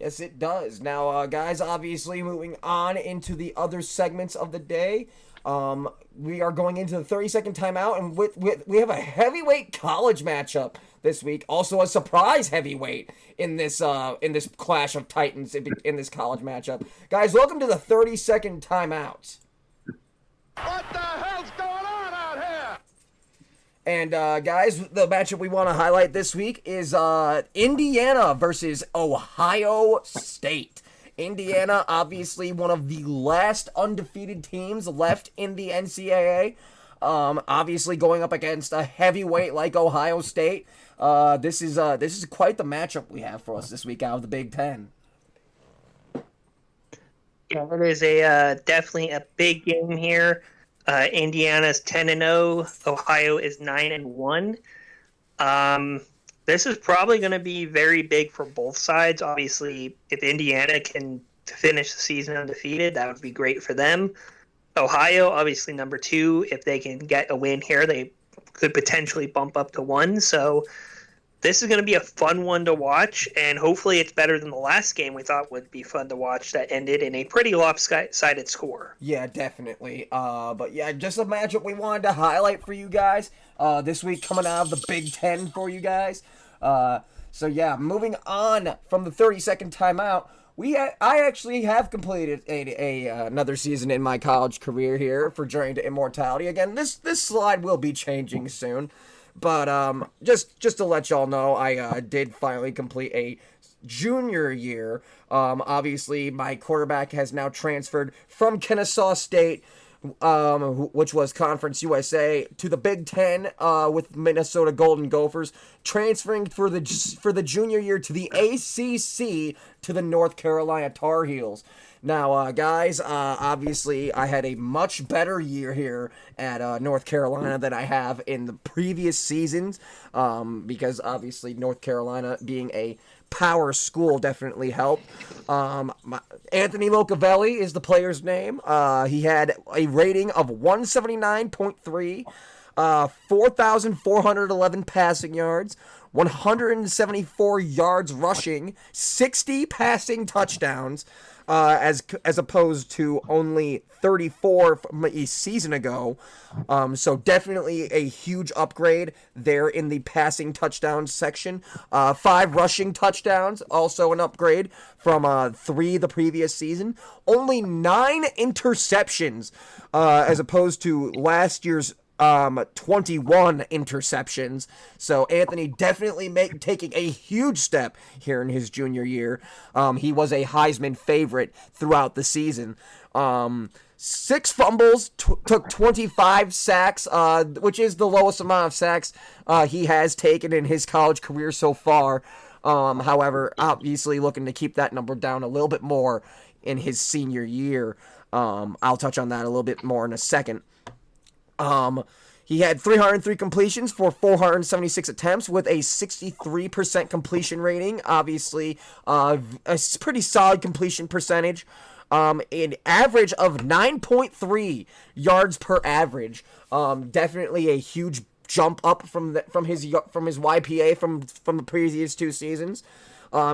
Yes, it does. Now, guys, obviously moving on into the other segments of the day. We are going into the 30-second timeout, and we have a heavyweight college matchup this week. Also, a surprise heavyweight in this clash of titans in this college matchup. Guys, welcome to the 30-second timeout. What the hell's going on out here? And guys, the matchup we want to highlight this week is Indiana versus Ohio State. Indiana, obviously one of the last undefeated teams left in the NCAA. Obviously going up against a heavyweight like Ohio State. This is quite the matchup we have for us this week out of the Big Ten. Yeah, it is definitely a big game here. Indiana's 10-0. Ohio is 9-1. This is probably going to be very big for both sides. Obviously, if Indiana can finish the season undefeated, that would be great for them. Ohio, obviously number 2. If they can get a win here, they could potentially bump up to 1. So this is going to be a fun one to watch, and hopefully it's better than the last game we thought would be fun to watch that ended in a pretty lopsided score. Yeah, definitely. But yeah, just a matchup we wanted to highlight for you guys this week coming out of the Big Ten for you guys. So yeah, moving on from the 30-second timeout, I actually have completed another season in my college career here for Journey to Immortality. Again, this slide will be changing soon. But just to let y'all know, I did finally complete a junior year. Obviously, my quarterback has now transferred from Kennesaw State, which was Conference USA, to the Big Ten with Minnesota Golden Gophers, transferring for the junior year to the ACC to the North Carolina Tar Heels. Now, guys, obviously, I had a much better year here at North Carolina than I have in the previous seasons, because obviously North Carolina being a power school definitely helped. Anthony Locavelli is the player's name. He had a rating of 179.3, 4,411 passing yards, 174 yards rushing, 60 passing touchdowns. as opposed to only 34 from a season ago. So definitely a huge upgrade there in the passing touchdowns section. 5 rushing touchdowns, also an upgrade from 3 the previous season. Only 9 interceptions, as opposed to last year's 21 interceptions. So Anthony definitely taking a huge step here in his junior year. He was a Heisman favorite throughout the season. 6 fumbles, took 25 sacks, which is the lowest amount of sacks he has taken in his college career so far. However, obviously looking to keep that number down a little bit more in his senior year. I'll touch on that a little bit more in a second. He had 303 completions for 476 attempts with a 63% completion rating. Obviously, a pretty solid completion percentage. An average of 9.3 yards per average. Definitely a huge jump up from his YPA from the previous 2 seasons.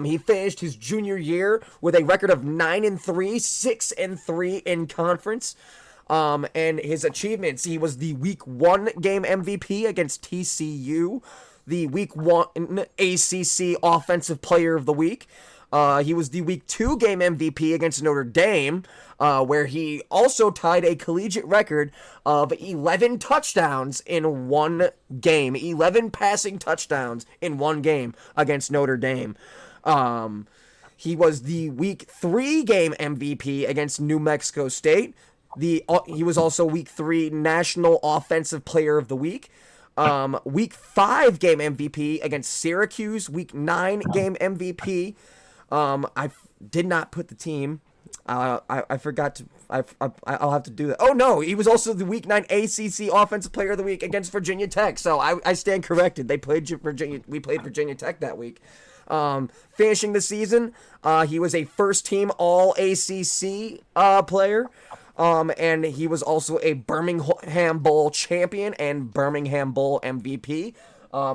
He finished his junior year with a record of 9-3, 6-3 in conference. And his achievements, he was the Week 1 game MVP against TCU, the Week 1 ACC Offensive Player of the Week. He was the Week 2 game MVP against Notre Dame, where he also tied a collegiate record of 11 touchdowns in one game, 11 passing touchdowns in one game against Notre Dame. He was the Week 3 game MVP against New Mexico State. He was also Week 3 National Offensive Player of the Week. Week 5 game MVP against Syracuse. Week 9 game MVP. I did not put the team. I forgot to. I'll have to do that. Oh no, he was also the Week 9 ACC Offensive Player of the Week against Virginia Tech. So I stand corrected. We played Virginia Tech that week. Finishing the season, he was a first-team All-ACC player. And he was also a Birmingham Bowl champion and Birmingham Bowl MVP.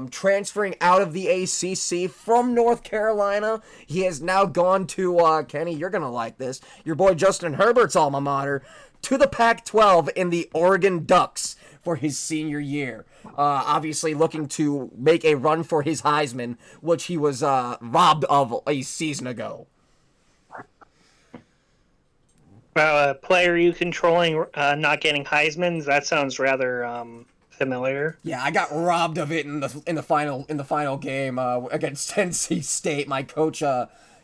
Transferring out of the ACC from North Carolina, he has now gone to, Kenny, you're going to like this, your boy Justin Herbert's alma mater, to the Pac-12 in the Oregon Ducks for his senior year. Obviously looking to make a run for his Heisman, which he was robbed of a season ago. A player you controlling not getting Heisman's, that sounds rather familiar. Yeah, I got robbed of it in the final game against Tennessee State. My coach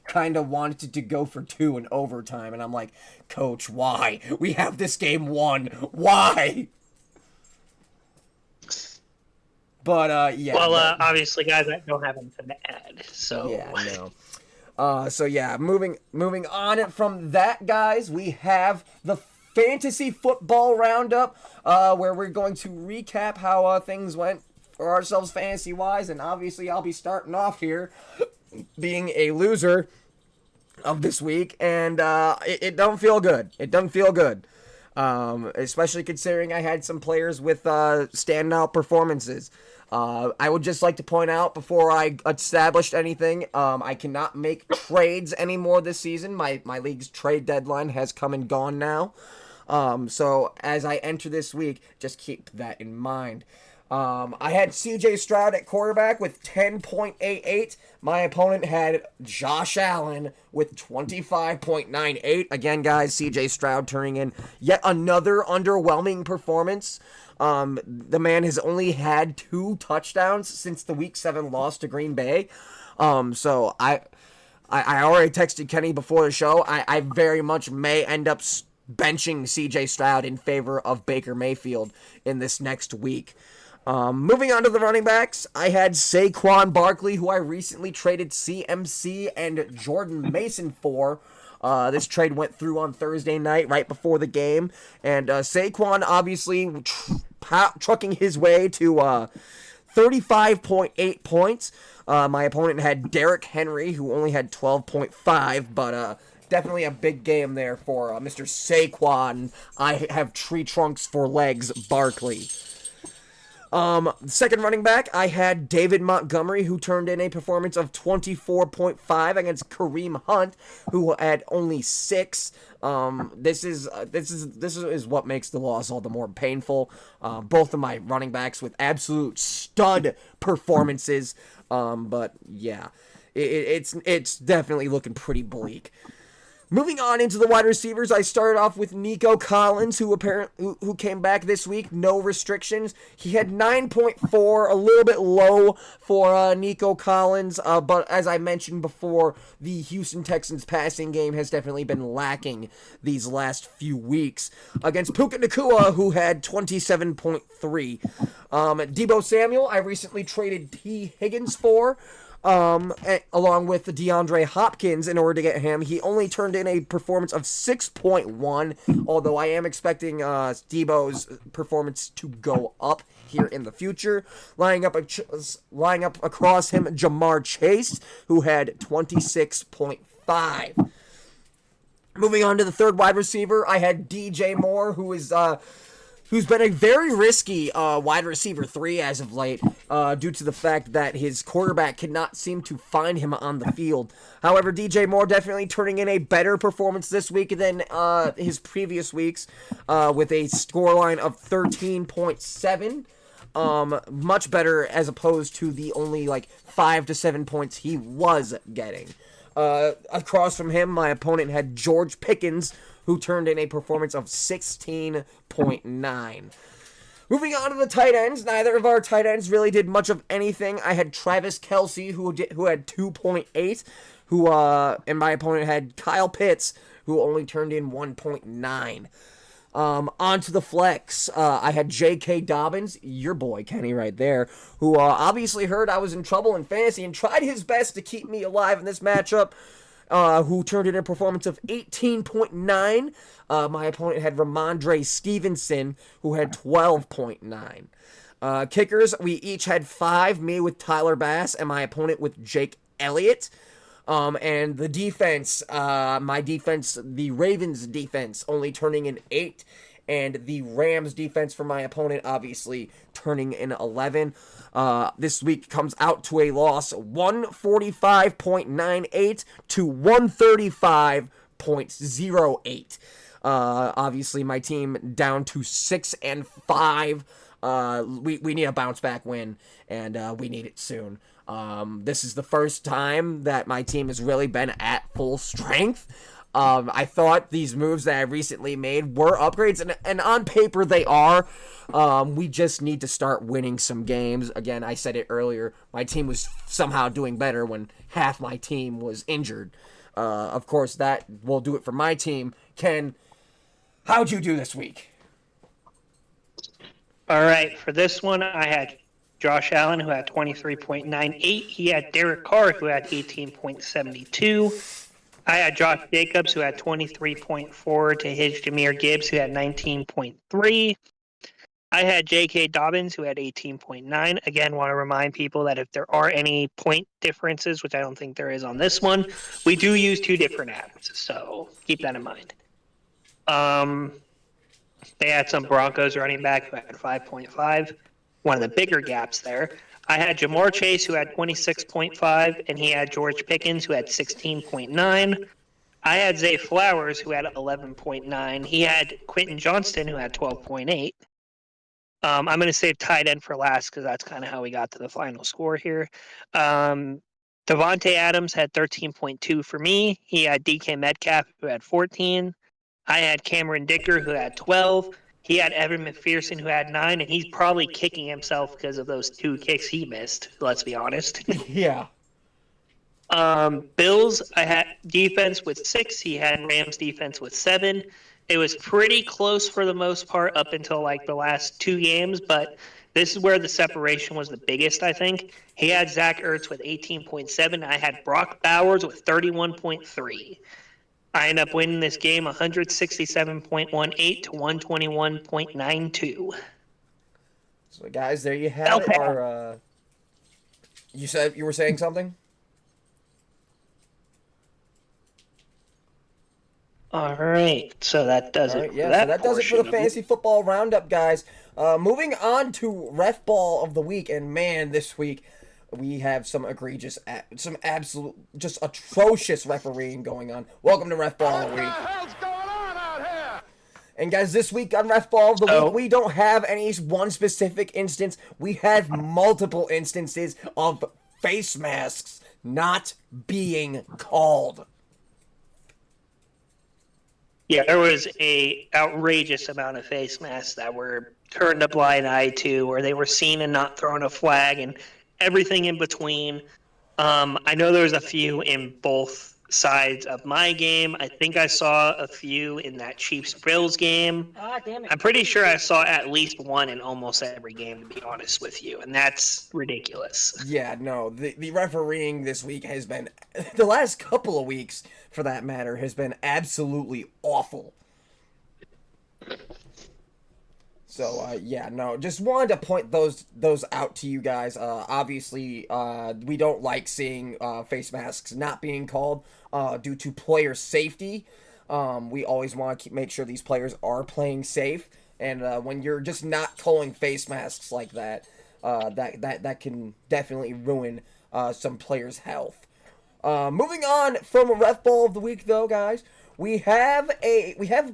kind of wanted to go for 2 in overtime, and I'm like, Coach, why? We have this game won. Why? But yeah. Well, obviously, guys, I don't have anything to add. So yeah, no. Moving on from that, guys, we have the fantasy football roundup, where we're going to recap how things went for ourselves fantasy-wise, and obviously I'll be starting off here, being a loser of this week, and it don't feel good. It doesn't feel good, especially considering I had some players with standout performances. I would just like to point out before I established anything, I cannot make trades anymore this season. My league's trade deadline has come and gone now. So as I enter this week, just keep that in mind. I had CJ Stroud at quarterback with 10.88. My opponent had Josh Allen with 25.98. Again, guys, CJ Stroud turning in yet another underwhelming performance. The man has only had 2 touchdowns since the Week 7 loss to Green Bay. So I already texted Kenny before the show. I very much may end up benching CJ Stroud in favor of Baker Mayfield in this next week. Moving on to the running backs, I had Saquon Barkley, who I recently traded CMC and Jordan Mason for. This trade went through on Thursday night, right before the game, and Saquon obviously trucking his way to 35.8 points. My opponent had Derrick Henry, who only had 12.5, but definitely a big game there for Mr. Saquon. I have tree trunks for legs, Barkley. Second running back, I had David Montgomery, who turned in a performance of 24.5 against Kareem Hunt, who had only 6. This is what makes the loss all the more painful. Both of my running backs with absolute stud performances. But yeah, it's definitely looking pretty bleak. Moving on into the wide receivers, I started off with Nico Collins, who came back this week, no restrictions. He had 9.4, a little bit low for Nico Collins, but as I mentioned before, the Houston Texans passing game has definitely been lacking these last few weeks. Against Puka Nacua, who had 27.3. Deebo Samuel, I recently traded T. Higgins for. Along with DeAndre Hopkins in order to get him. He only turned in a performance of 6.1, although I am expecting Debo's performance to go up here in the future. Lining up across him, Jamar Chase, who had 26.5. Moving on to the third wide receiver, I had DJ Moore, who's been a very risky wide receiver 3 as of late, due to the fact that his quarterback cannot seem to find him on the field. However, DJ Moore definitely turning in a better performance this week than his previous weeks, with a scoreline of 13.7. Much better as opposed to the only 5 to 7 points he was getting. Across from him, my opponent had George Pickens, who turned in a performance of 16.9. Moving on to the tight ends, neither of our tight ends really did much of anything. I had Travis Kelce, who had 2.8, and my opponent had Kyle Pitts, who only turned in 1.9. Onto the flex, I had J.K. Dobbins, your boy Kenny right there, who obviously heard I was in trouble in fantasy and tried his best to keep me alive in this matchup. Who turned in a performance of 18.9. My opponent had Ramondre Stevenson, who had 12.9. Kickers, we each had 5, me with Tyler Bass, and my opponent with Jake Elliott. And the defense, the Ravens defense, only turning in 8. And the Rams defense for my opponent, obviously, turning in 11. This week comes out to a loss, 145.98 to 135.08. Obviously, my team down to 6-5. We need a bounce back win, and we need it soon. This is the first time that my team has really been at full strength. I thought these moves that I recently made were upgrades, and on paper they are. We just need to start winning some games. Again, I said it earlier, my team was somehow doing better when half my team was injured. Of course, that will do it for my team. Ken, how'd you do this week? All right, for this one, I had Josh Allen, who had 23.98. He had Derek Carr, who had 18.72. I had Josh Jacobs, who had 23.4, to his Jahmyr Gibbs, who had 19.3. I had J.K. Dobbins, who had 18.9. Again, want to remind people that if there are any point differences, which I don't think there is on this one, we do use 2 different apps, so keep that in mind. They had some Broncos running back who had 5.5, one of the bigger gaps there. I had Jamar Chase, who had 26.5, and he had George Pickens, who had 16.9. I had Zay Flowers, who had 11.9. He had Quentin Johnston, who had 12.8. I'm going to save tight end for last because that's kind of how we got to the final score here. Devontae Adams had 13.2 for me. He had DK Metcalf, who had 14. I had Cameron Dicker, who had 12. He had Evan McPherson, who had 9, and he's probably kicking himself because of those 2 kicks he missed, let's be honest. Yeah. Bills, I had defense with 6. He had Rams defense with 7. It was pretty close for the most part up until the last 2 games, but this is where the separation was the biggest, I think. He had Zach Ertz with 18.7. I had Brock Bowers with 31.3. I end up winning this game 167.18 to 121.92. So, guys, there you have it. Our, you said you were saying something? All right, so that does All it right, for yeah, so that that does it for the portion of fantasy it. football roundup, guys. Moving on to ref ball of the week, and man, this week we have some egregious, some absolute, just atrocious refereeing going on. Welcome to ref ball of What the the week. hell's going on out here? And guys, this week on Ref Ball of the Week, So we don't have any one specific instance. We have multiple instances of face masks not being called. yeah, there was a outrageous amount of face masks that were turned a blind eye to, or they were seen and not thrown a flag, and everything in between. I know there was a few in both sides of my game. I think I saw a few in that Chiefs Bills game. Ah, damn it. I'm pretty sure I saw at least one in almost every game, to be honest with you, and that's ridiculous. Yeah, no, the refereeing this week has been, the last couple of weeks, for that matter, has been absolutely awful. So yeah, no, just wanted to point those out to you guys. Obviously, we don't like seeing face masks not being called due to player safety. We always want to make sure these players are playing safe, and when you're just not calling face masks like that, that can definitely ruin some players' health. Moving on from a ref ball of the week, though, guys, we have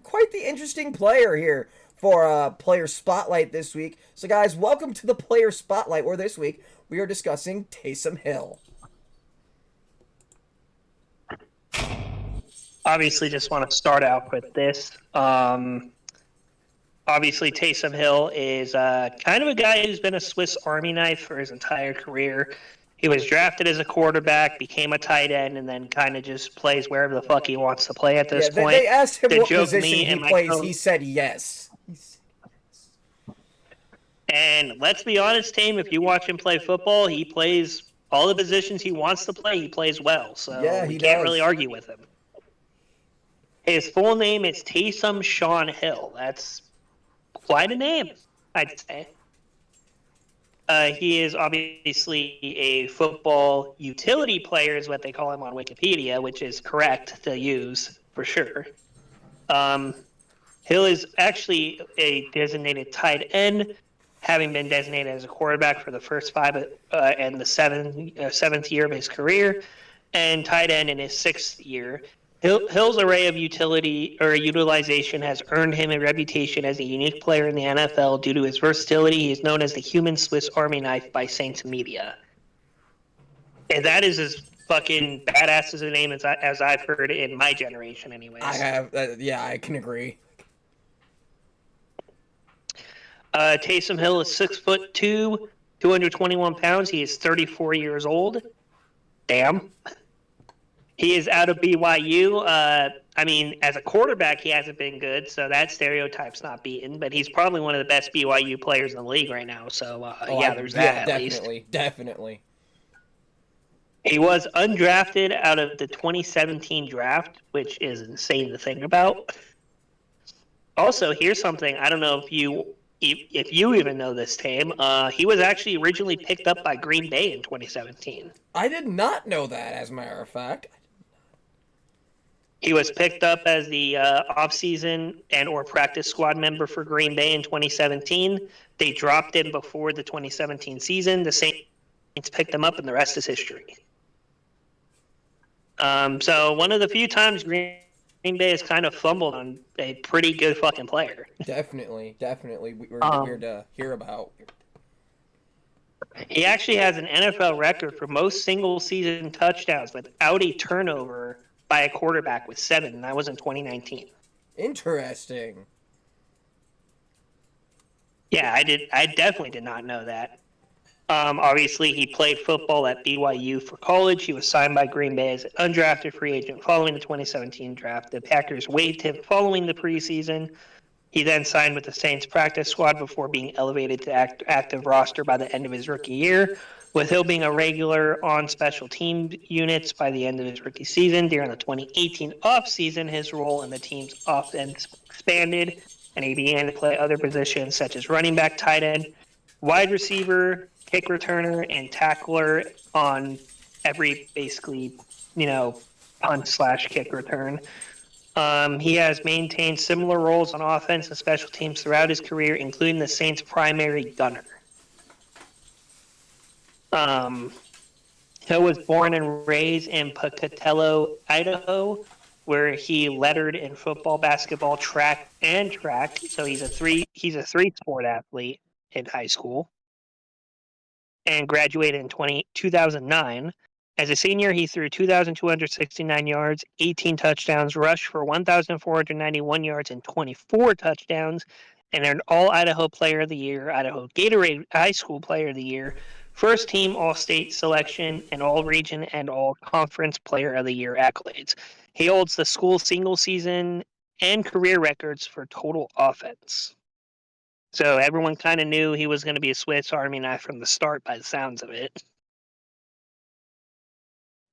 quite the interesting player here for player spotlight this week. So, guys, welcome to the player spotlight. Where this week we are discussing Taysom Hill. Obviously, just want to start out with this. Obviously, Taysom Hill is kind of a guy who's been a Swiss Army knife for his entire career. He was drafted as a quarterback, became a tight end, and then kind of just plays wherever the fuck he wants to play at this Yeah, point. they asked him The what joke position me he and my plays. co- He said yes. And let's be honest, Tame, if you watch him play football, he plays all the positions he wants to play. He plays well, so Yeah, we he can't does. really argue with him. His full name is Taysom Sean Hill. That's quite a name, I'd say. He is obviously a football utility player, is what they call him on Wikipedia, which is correct to use for sure. Hill is actually a designated tight end, having been designated as a quarterback for the first five and the seventh year of his career, and tight end in his sixth year. Hill's array of utilization has earned him a reputation as a unique player in the NFL due to his versatility. He is known as the human Swiss Army knife by Saints media. And that is as fucking badass as a name as I've heard in my generation, anyways. I have, yeah, I can agree. Taysom Hill is 6'2", 221 pounds. He is 34 years old. Damn. He is out of BYU. I mean, as a quarterback, he hasn't been good, so that stereotype's not beaten. But he's probably one of the best BYU players in the league right now. So there's that at least. Definitely. He was undrafted out of the 2017 draft, which is insane to think about. Also, here's something I don't know if you even know this, Tame. He was actually originally picked up by Green Bay in 2017. I did not know that, as a matter of fact. He was picked up as the offseason and or practice squad member for Green Bay in 2017. They dropped him before the 2017 season. The Saints picked him up, and the rest is history. So one of the few times Green Bay has kind of fumbled on a pretty good fucking player. Definitely. We're here to hear about. He actually has an NFL record for most single-season touchdowns without a turnover by a quarterback with 7, and that was in 2019. Interesting. Yeah, I definitely did not know that. Obviously, he played football at BYU for college. He was signed by Green Bay as an undrafted free agent following the 2017 draft. The Packers waived him following the preseason. He then signed with the Saints practice squad before being elevated to active roster by the end of his rookie year, with Hill being a regular on special team units by the end of his rookie season. During the 2018 offseason, his role in the team's offense expanded, and he began to play other positions such as running back, tight end, wide receiver, kick returner, and tackler on every basically, punt/kick return. He has maintained similar roles on offense and special teams throughout his career, including the Saints' primary gunner. Hill was born and raised in Pocatello, Idaho, where he lettered in football, basketball, track, and track. So he's a three sport athlete in high school, and graduated in 2009. As a senior, he threw 2,269 yards, 18 touchdowns, rushed for 1,491 yards and 24 touchdowns, and earned All Idaho Player of the Year, Idaho Gatorade High School Player of the Year, First Team All State selection, and All Region and All Conference Player of the Year accolades. He holds the school single season and career records for total offense. So everyone kind of knew he was going to be a Swiss Army knife from the start by the sounds of it.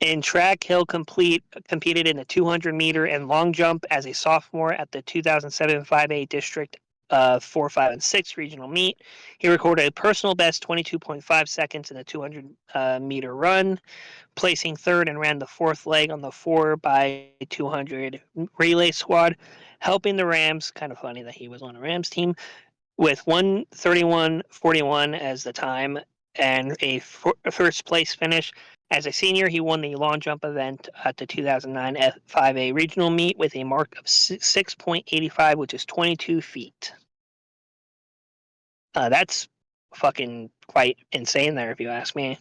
In track, Hill competed in the 200-meter and long jump as a sophomore at the 2007 5A District 4, 5, and 6 regional meet. He recorded a personal best 22.5 seconds in the 200-meter run, placing third and ran the fourth leg on the 4x200 relay squad, helping the Rams, kind of funny that he was on a Rams team, with 1:31:41 as the time and a first place finish. As a senior, he won the long jump event at the 2009 F5A regional meet with a mark of 6.85, which is 22 feet. That's fucking quite insane there, if you ask me.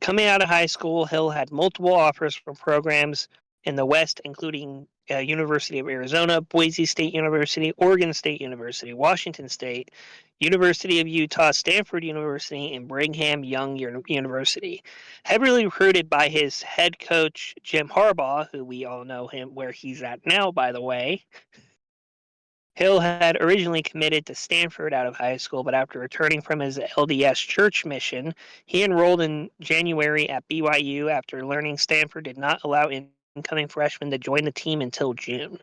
Coming out of high school, Hill had multiple offers from programs in the West, including University of Arizona, Boise State University, Oregon State University, Washington State, University of Utah, Stanford University, and Brigham Young University. Heavily recruited by his head coach, Jim Harbaugh, who we all know him where he's at now, by the way. Hill had originally committed to Stanford out of high school, but after returning from his LDS church mission, he enrolled in January at BYU after learning Stanford did not allow incoming freshmen to join the team until June.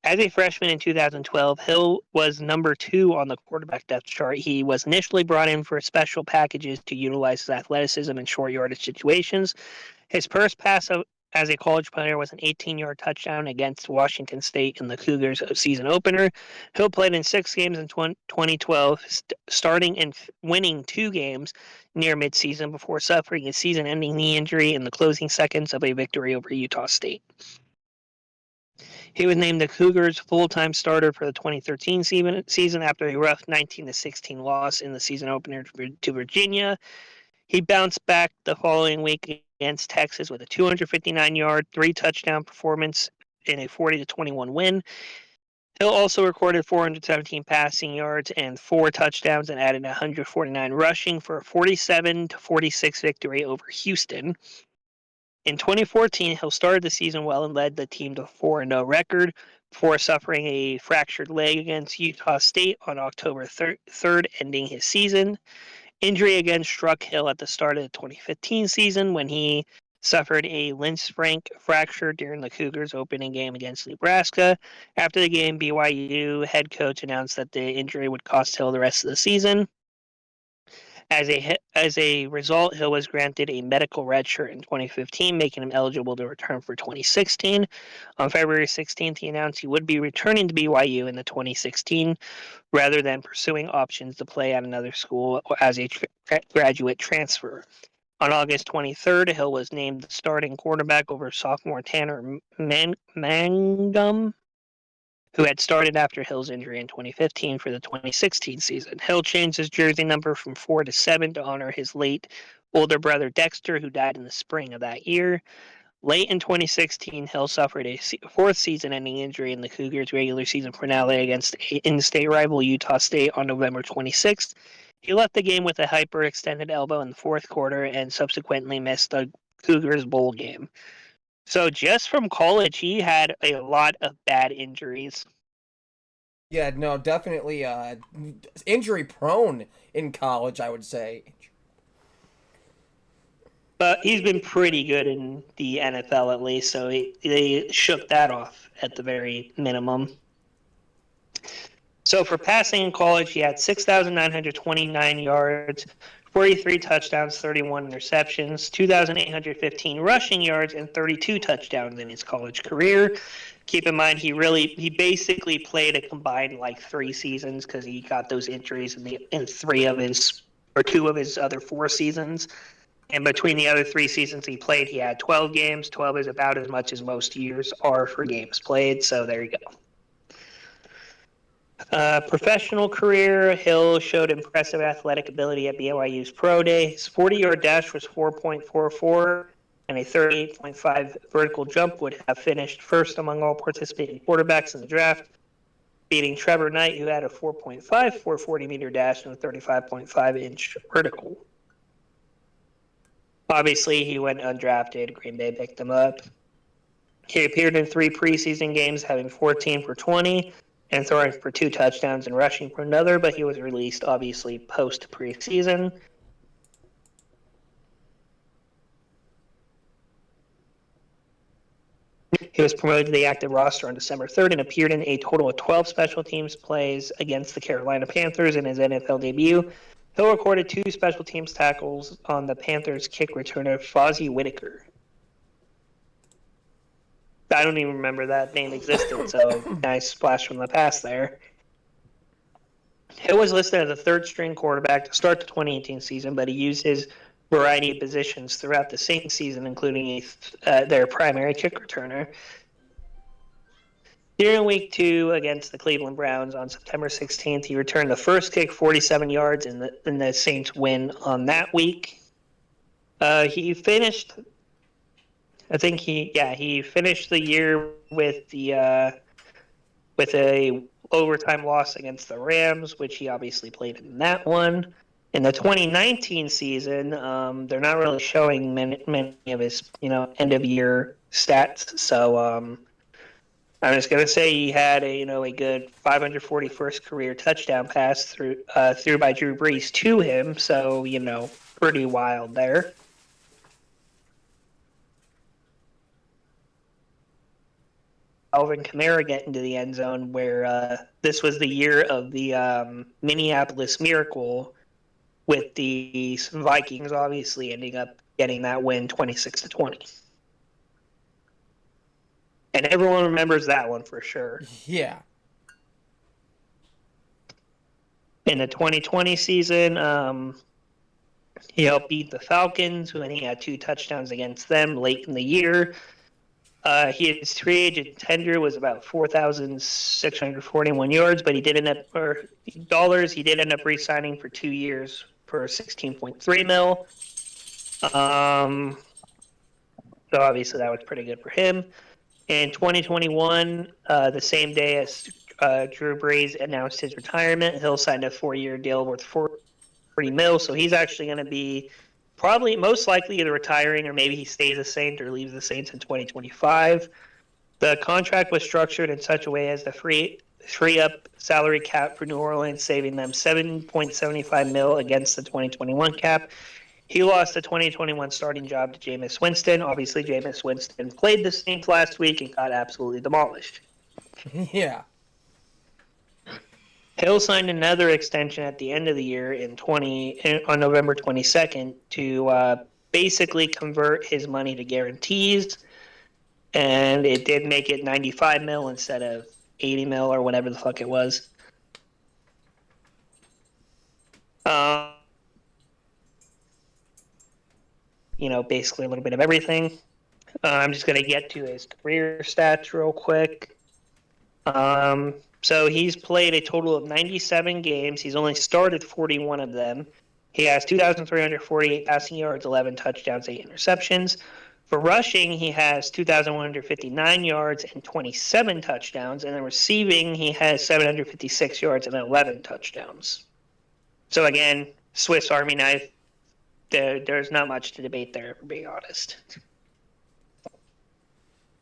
As a freshman in 2012, Hill was number 2 on the quarterback depth chart. He was initially brought in for special packages to utilize his athleticism in short yardage situations. His first pass as a college player was an 18-yard touchdown against Washington State in the Cougars season opener. Hill played in 6 games in 2012, starting and winning 2 games near midseason before suffering a season-ending knee injury in the closing seconds of a victory over Utah State. He was named the Cougars' full-time starter for the 2013 season after a rough 19-16 loss in the season opener to Virginia. He bounced back the following week against Texas with a 259-yard, 3-touchdown performance in a 40-21 win. Hill also recorded 417 passing yards and 4 touchdowns and added 149 rushing for a 47-46 victory over Houston. In 2014, Hill started the season well and led the team to a 4-0 record before suffering a fractured leg against Utah State on October 3rd, ending his season. Injury again struck Hill at the start of the 2015 season when he suffered a Lindsfrank fracture during the Cougars' opening game against Nebraska. After the game, BYU head coach announced that the injury would cost Hill the rest of the season. As a result, Hill was granted a medical redshirt in 2015, making him eligible to return for 2016. On February 16th, he announced he would be returning to BYU in the 2016 rather than pursuing options to play at another school as a graduate transfer. On August 23rd, Hill was named the starting quarterback over sophomore Tanner Mangum, who had started after Hill's injury in 2015 for the 2016 season. Hill changed his jersey number from 4 to 7 to honor his late older brother Dexter, who died in the spring of that year. Late in 2016, Hill suffered a 4th season-ending injury in the Cougars' regular season finale against in-state rival Utah State on November 26th. He left the game with a hyperextended elbow in the 4th quarter and subsequently missed the Cougars' bowl game. So just from college, he had a lot of bad injuries. Yeah, no, definitely injury prone in college, I would say. But he's been pretty good in the NFL at least, so they shook that off at the very minimum. So for passing in college, he had 6,929 yards 43 touchdowns, 31 interceptions, 2,815 rushing yards, and 32 touchdowns in his college career. Keep in mind, he basically played a combined like 3 seasons because he got those injuries in 2 of his other 4 seasons. And between the other 3 seasons he played, he had 12 games. 12 is about as much as most years are for games played. So there you go. Professional career, Hill showed impressive athletic ability at BYU's Pro Day. His 40-yard dash was 4.44, and a 38.5 vertical jump would have finished first among all participating quarterbacks in the draft, beating Trevor Knight, who had a 4.5 440-meter dash and a 35.5-inch vertical. Obviously, he went undrafted. Green Bay picked him up. He appeared in 3 preseason games, having 14 for 20 and throwing for 2 touchdowns and rushing for another, but he was released, obviously, post-preseason. He was promoted to the active roster on December 3rd and appeared in a total of 12 special teams plays against the Carolina Panthers in his NFL debut. Hill recorded 2 special teams tackles on the Panthers' kick returner, Fozzie Whitaker. I don't even remember that name existed, so nice splash from the past there. Hill was listed as a third-string quarterback to start the 2018 season, but he used his variety of positions throughout the same season, including their primary kick returner. During Week 2 against the Cleveland Browns on September 16th, he returned the first kick 47 yards in the Saints' win on that week. He finished... I think he finished the year with a overtime loss against the Rams, which he obviously played in that one. In the 2019 season, they're not really showing many of his end of year stats. So I'm just gonna say he had a good 541st career touchdown pass through by Drew Brees to him. So pretty wild there. Alvin Kamara get into the end zone, where this was the year of the Minneapolis Miracle, with the Vikings obviously ending up getting that win 26-20. And everyone remembers that one for sure. Yeah. In the 2020 season, he helped beat the Falcons when he had 2 touchdowns against them late in the year. His free agent tender was about 4,641 yards, but he did end up re-signing for 2 years for 16.3 mil. So obviously that was pretty good for him. In 2021, the same day as Drew Brees announced his retirement, Hill signed a 4-year deal worth 40 mil. So he's actually going to be probably most likely either retiring or maybe he stays a Saint or leaves the Saints in 2025. The contract was structured in such a way as to free up salary cap for New Orleans, saving them 7.75 mil against the 2021 cap. He lost the 2021 starting job to Jameis Winston. Obviously, Jameis Winston played the Saints last week and got absolutely demolished. Yeah. Hill signed another extension at the end of the year on November 22nd to basically convert his money to guarantees, and it did make it 95 mil instead of 80 mil or whatever the fuck it was. Basically a little bit of everything. I'm just going to get to his career stats real quick. So he's played a total of 97 games. He's only started 41 of them. He has 2,348 passing yards, 11 touchdowns, 8 interceptions. For rushing, he has 2,159 yards and 27 touchdowns. And then receiving, he has 756 yards and 11 touchdowns. So again, Swiss Army knife. There's not much to debate there, for being honest.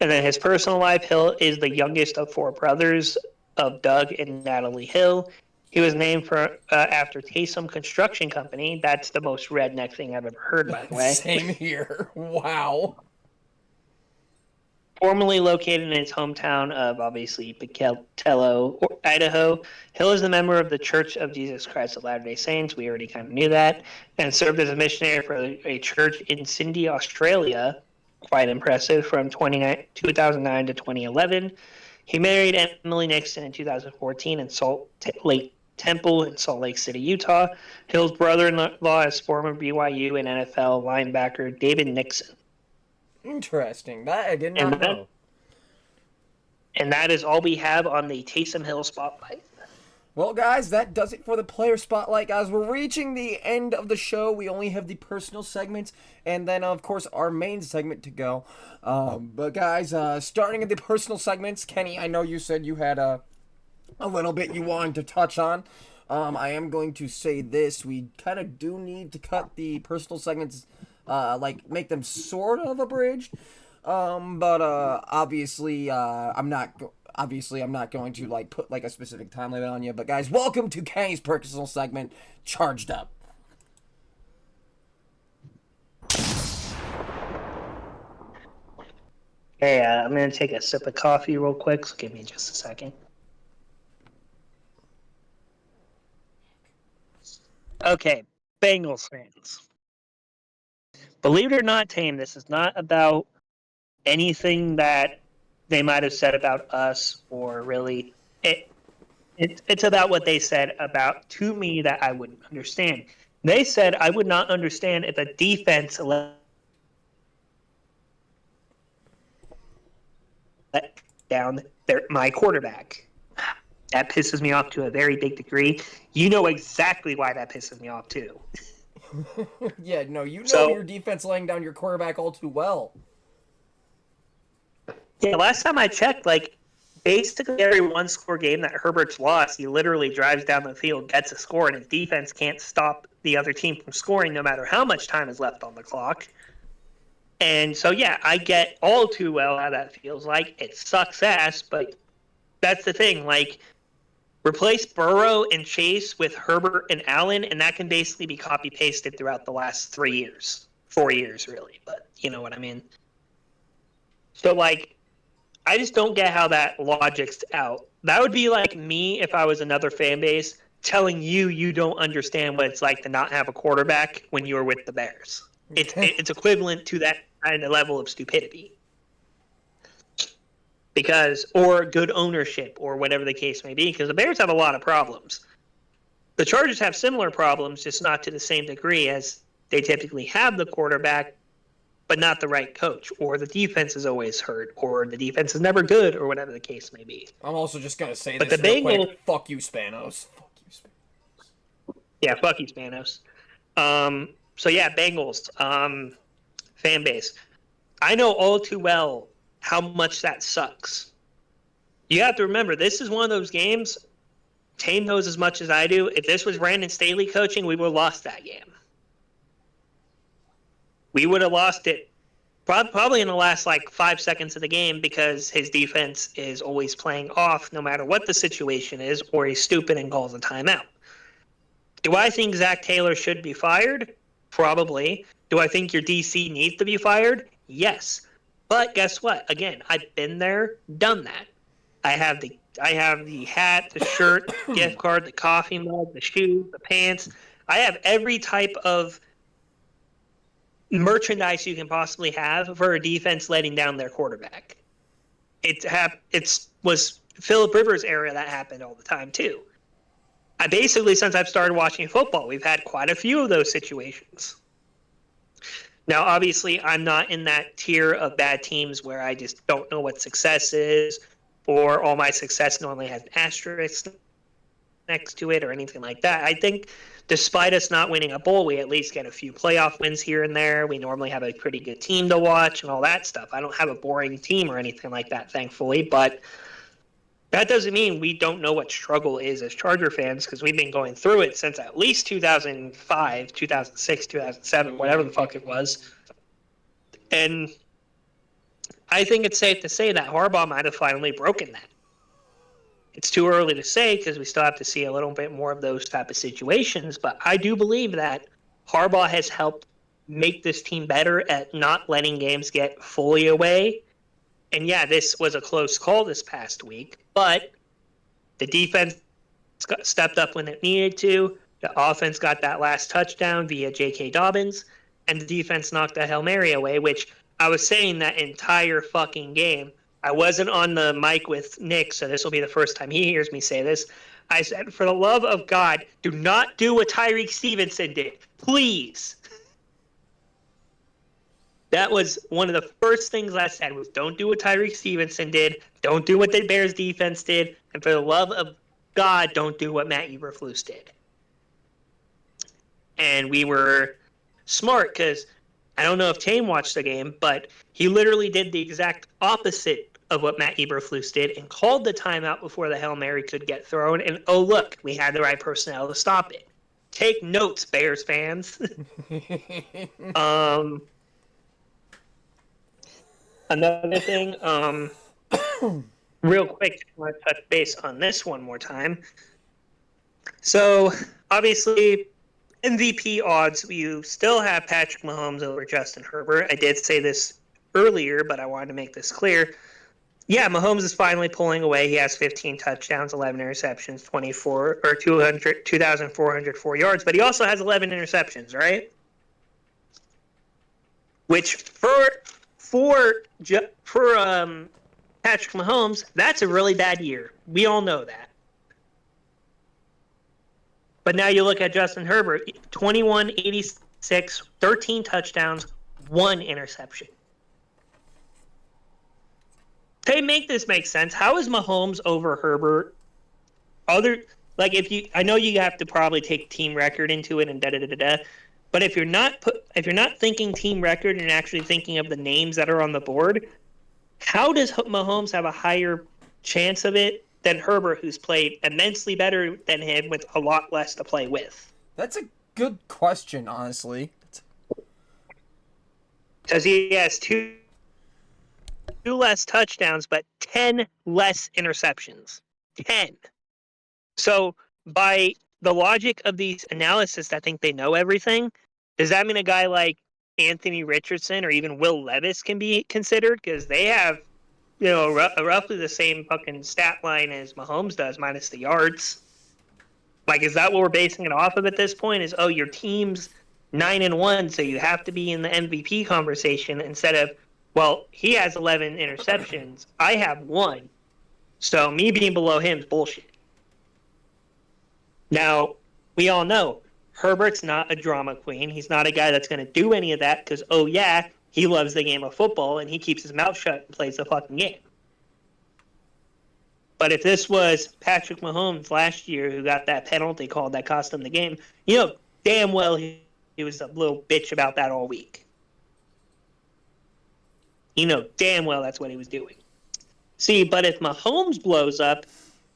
And then his personal life, Hill is the youngest of 4 brothers of Doug and Natalie Hill. He was named after Taysom Construction Company. That's the most redneck thing I've ever heard, by the way. Same here. Wow. Formerly located in his hometown of, obviously, Pocatello, Idaho, Hill is a member of the Church of Jesus Christ of Latter-day Saints. We already kind of knew that. And served as a missionary for a church in Sydney, Australia. Quite impressive, from 2009 to 2011. He married Emily Nixon in 2014 in Salt Lake Temple in Salt Lake City, Utah. Hill's brother-in-law is former BYU and NFL linebacker David Nixon. Interesting. That I did And not that, know. and that is all we have on the Taysom Hill spotlight. Well, guys, that does it for the player spotlight, guys. We're reaching the end of the show. We only have the personal segments, and then, of course, our main segment to go. But, guys, starting in the personal segments, Kenny, I know you said you had a little bit you wanted to touch on. I am going to say this. We kind of do need to cut the personal segments, make them sort of abridged. But obviously, I'm not going to put a specific time limit on you. But guys, welcome to Kenny's personal segment, Charged Up. Hey, I'm going to take a sip of coffee real quick, so give me just a second. Okay, Bengals fans. Believe it or not, Tame, this is not about anything that they might have said about us, or really it's about what they said about to me that I wouldn't understand. They said I would not understand if a defense let down my quarterback. That pisses me off to a very big degree. You know exactly why that pisses me off too. Yeah, no, your defense laying down your quarterback all too well. Yeah, last time I checked, basically every one-score game that Herbert's lost, he literally drives down the field, gets a score, and his defense can't stop the other team from scoring no matter how much time is left on the clock. And so, yeah, I get all too well how that feels like. It sucks ass, but that's the thing. Replace Burrow and Chase with Herbert and Allen, and that can basically be copy-pasted throughout the last 3 years. 4 years, really, but you know what I mean. So, I just don't get how that logic's out. That would be like me if I was another fan base telling you don't understand what it's like to not have a quarterback when you're with the Bears. It's equivalent to that kind of level of stupidity. Or good ownership, or whatever the case may be, because the Bears have a lot of problems. The Chargers have similar problems, just not to the same degree, as they typically have the quarterback, but not the right coach, or the defense is always hurt, or the defense is never good, or whatever the case may be. I'm also just going to say but this the real Bengals, quick. Fuck you, Spanos. Fuck you, Spanos. Yeah, fuck you, Spanos. So, yeah, Bengals, fan base. I know all too well how much that sucks. You have to remember, this is one of those games, Tame knows as much as I do. If this was Brandon Staley coaching, we would have lost that game. We would have lost it probably in the last 5 seconds of the game, because his defense is always playing off no matter what the situation is, or he's stupid and calls a timeout. Do I think Zach Taylor should be fired? Probably. Do I think your DC needs to be fired? Yes. But guess what? Again, I've been there, done that. I have the hat, the shirt, the gift card, the coffee mug, the shoes, the pants. I have every type of merchandise you can possibly have for a defense letting down their quarterback. It was Phillip Rivers' era that happened all the time too. Since I've started watching football, we've had quite a few of those situations. Now, obviously, I'm not in that tier of bad teams where I just don't know what success is, or all my success normally has an asterisk next to it or anything like that. I think despite us not winning a bowl, we at least get a few playoff wins here and there. We normally have a pretty good team to watch and all that stuff. I don't have a boring team or anything like that, thankfully, but that doesn't mean we don't know what struggle is as Charger fans, because we've been going through it since at least 2005, 2006, 2007, whatever the fuck it was. And I think it's safe to say that Harbaugh might have finally broken that. It's too early to say, because we still have to see a little bit more of those type of situations, but I do believe that Harbaugh has helped make this team better at not letting games get fully away And yeah, this was a close call this past week, but the defense stepped up when it needed to. The offense got that last touchdown via J.K. Dobbins, and the defense knocked a Hail Mary away, which I was saying that entire fucking game. I wasn't on the mic with Nick, so this will be the first time he hears me say this. I said, for the love of God, do not do what Tyreek Stevenson did. Please. That was one of the first things I said was don't do what Tyreek Stevenson did. Don't do what the Bears defense did. And for the love of God, don't do what Matt Eberflus did. And we were smart because I don't know if Tame watched the game, but he literally did the exact opposite of what Matt Eberflus did and called the timeout before the Hail Mary could get thrown. And oh, look, we had the right personnel to stop it. Take notes, Bears fans. Another thing, real quick, I want to touch base on this one more time. So, obviously, MVP odds, you still have Patrick Mahomes over Justin Herbert. I did say this earlier, but I wanted to make this clear. Yeah, Mahomes is finally pulling away. He has 15 touchdowns, 11 interceptions, 2,404 yards, but he also has 11 interceptions, right? Which for Patrick Mahomes, that's a really bad year. We all know that. But now you look at Justin Herbert, 21, 86, 13 touchdowns, 1 interception. To make this make sense, how is Mahomes over Herbert? I know you have to probably take team record into it and da-da-da-da-da, but if you're not thinking team record and actually thinking of the names that are on the board, how does Mahomes have a higher chance of it than Herbert, who's played immensely better than him with a lot less to play with? That's a good question, honestly. Because he has two less touchdowns, but 10 less interceptions. 10. So by the logic of these analysis that think they know everything, does that mean a guy like Anthony Richardson or even Will Levis can be considered? Because they have, roughly the same fucking stat line as Mahomes does, minus the yards. Is that what we're basing it off of at this point? Is, your team's 9-1, so you have to be in the MVP conversation instead of, well, he has 11 interceptions, I have 1, so me being below him is bullshit. Now, we all know Herbert's not a drama queen. He's not a guy that's going to do any of that because, he loves the game of football and he keeps his mouth shut and plays the fucking game. But if this was Patrick Mahomes last year who got that penalty called that cost him the game, damn well he was a little bitch about that all week. Damn well that's what he was doing. See, but if Mahomes blows up,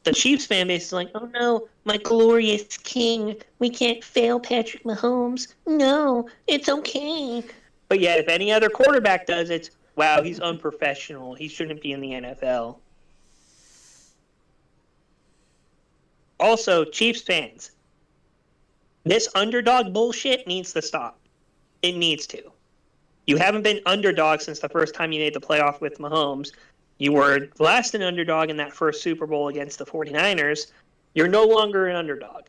the Chiefs fan base is like, oh no, my glorious king. We can't fail Patrick Mahomes. No, it's okay. But yeah, if any other quarterback does it, wow, he's unprofessional. He shouldn't be in the NFL. Also, Chiefs fans, this underdog bullshit needs to stop. It needs to. You haven't been underdog since the first time you made the playoff with Mahomes. You were last an underdog in that first Super Bowl against the 49ers. You're no longer an underdog.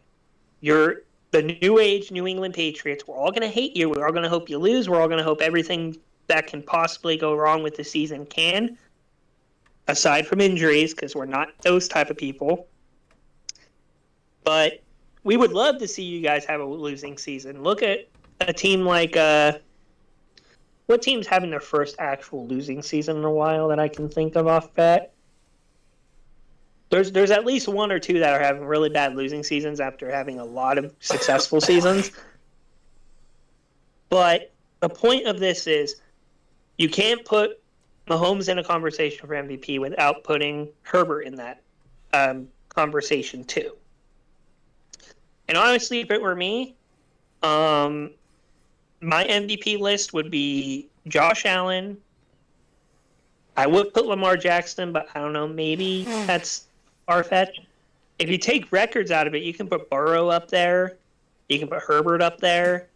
You're the new age New England Patriots. We're all going to hate you. We're all going to hope you lose. We're all going to hope everything that can possibly go wrong with the season can, aside from injuries, because we're not those type of people. But we would love to see you guys have a losing season. Look at a team like what team's having their first actual losing season in a while that I can think of off bat? There's at least one or two that are having really bad losing seasons after having a lot of successful seasons. But the point of this is you can't put Mahomes in a conversation for MVP without putting Herbert in that conversation too. And honestly, if it were me, my MVP list would be Josh Allen. I would put Lamar Jackson, but I don't know, maybe that's far-fetched. If you take records out of it, you can put Burrow up there. You can put Herbert up there.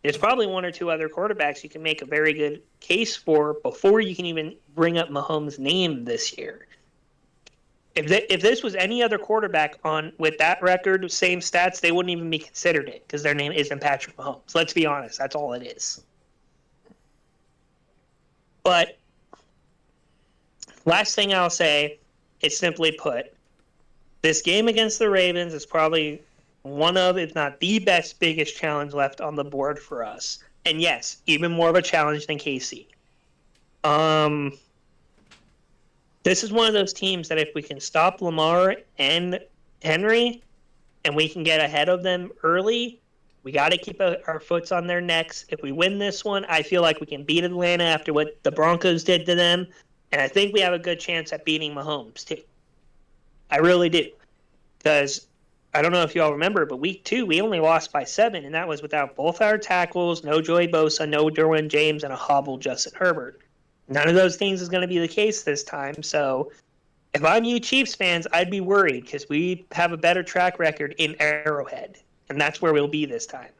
There's probably one or two other quarterbacks you can make a very good case for before you can even bring up Mahomes' name this year. If this was any other quarterback on with that record, same stats, they wouldn't even be considered it because their name isn't Patrick Mahomes. Let's be honest, that's all it is. But last thing I'll say is simply put, this game against the Ravens is probably one of, if not the best, biggest challenge left on the board for us. And yes, even more of a challenge than KC. This is one of those teams that if we can stop Lamar and Henry and we can get ahead of them early, we got to keep our foots on their necks. If we win this one, I feel like we can beat Atlanta after what the Broncos did to them. And I think we have a good chance at beating Mahomes, too. I really do. Because I don't know if you all remember, but week 2, we only lost by 7, and that was without both our tackles, no Joey Bosa, no Derwin James, and a hobbled Justin Herbert. None of those things is going to be the case this time. So if I'm you Chiefs fans, I'd be worried because we have a better track record in Arrowhead, and that's where we'll be this time.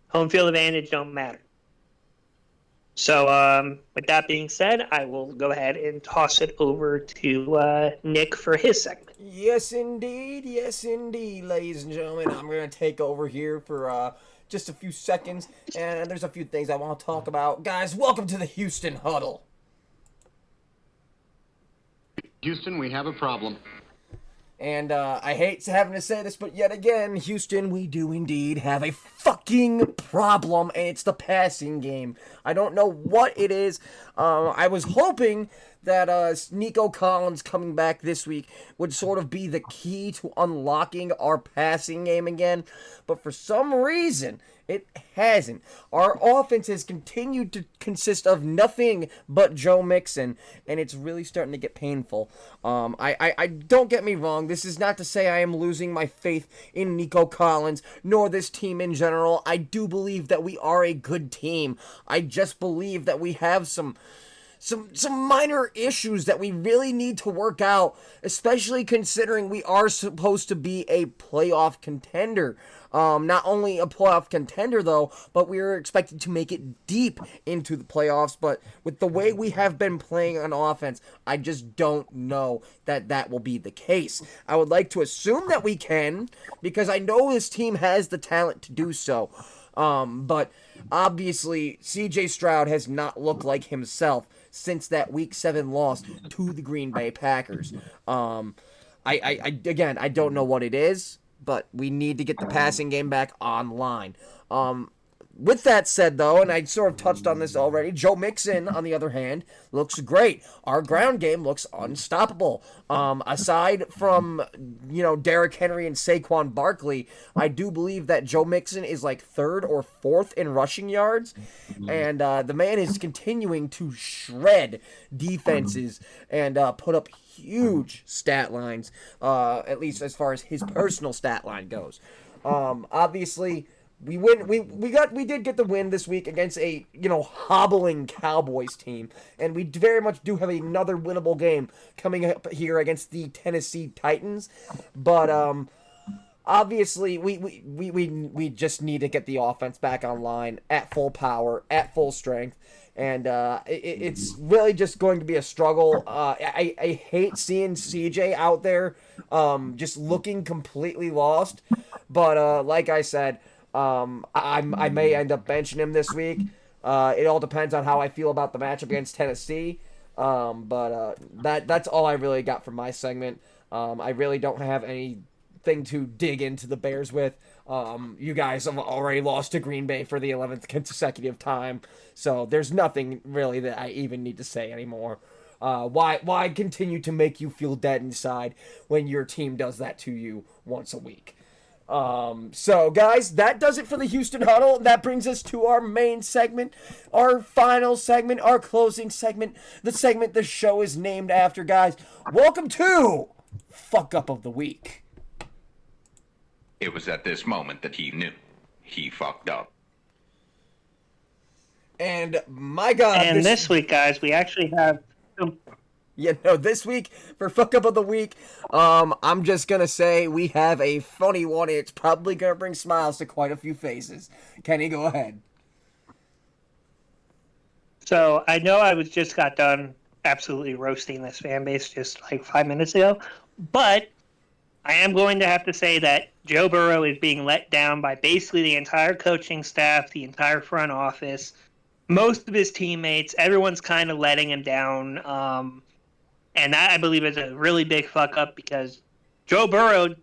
Home field advantage don't matter. So with that being said, I will go ahead and toss it over to Nick for his segment. Yes, indeed, ladies and gentlemen. I'm going to take over here for just a few seconds, and there's a few things I want to talk about. Guys, welcome to the Houston Huddle. Houston, we have a problem. And I hate having to say this, but yet again, Houston, we do indeed have a fucking problem, and it's the passing game. I don't know what it is. I was hoping that Nico Collins coming back this week would sort of be the key to unlocking our passing game again, but for some reason, it hasn't. Our offense has continued to consist of nothing but Joe Mixon, and it's really starting to get painful. I don't get me wrong, this is not to say I am losing my faith in Nico Collins, nor this team in general. I do believe that we are a good team. I just believe that we have some minor issues that we really need to work out, especially considering we are supposed to be a playoff contender. Not only a playoff contender, though, but we are expected to make it deep into the playoffs. But with the way we have been playing on offense, I just don't know that that will be the case. I would like to assume that we can, because I know this team has the talent to do so. But obviously, C.J. Stroud has not looked like himself since that Week 7 loss to the Green Bay Packers. Again, I don't know what it is, but we need to get the passing game back online. With that said, though, and I sort of touched on this already, Joe Mixon, on the other hand, looks great. Our ground game looks unstoppable. Aside from, Derrick Henry and Saquon Barkley, I do believe that Joe Mixon is like 3rd or 4th in rushing yards, and the man is continuing to shred defenses and put up huge stat lines, at least as far as his personal stat line goes. Obviously, we did get the win this week against a hobbling Cowboys team, and we very much do have another winnable game coming up here against the Tennessee Titans. But obviously we just need to get the offense back online at full power, at full strength. And it's really just going to be a struggle. I hate seeing CJ out there just looking completely lost. But like I said, I may end up benching him this week. It all depends on how I feel about the matchup against Tennessee. But that's all I really got from my segment. I really don't have anything to dig into the Bears with. You guys have already lost to Green Bay for the 11th consecutive time, so there's nothing really that I even need to say anymore. Why continue to make you feel dead inside when your team does that to you once a week? So guys, that does it for the Houston Huddle. That brings us to our main segment, our final segment, our closing segment, the segment the show is named after, guys. Welcome to Fuck Up of the Week. It was at this moment that he knew he fucked up. And my God, And this week, guys, we actually have this week for Fuck Up of the Week, I'm just gonna say we have a funny one. It's probably gonna bring smiles to quite a few faces. Kenny, go ahead. So I know I was just got done absolutely roasting this fan base just like 5 minutes ago, but I am going to have to say that Joe Burrow is being let down by basically the entire coaching staff, the entire front office, most of his teammates. Everyone's kind of letting him down. And that, I believe, is a really big fuck up because Joe Burrow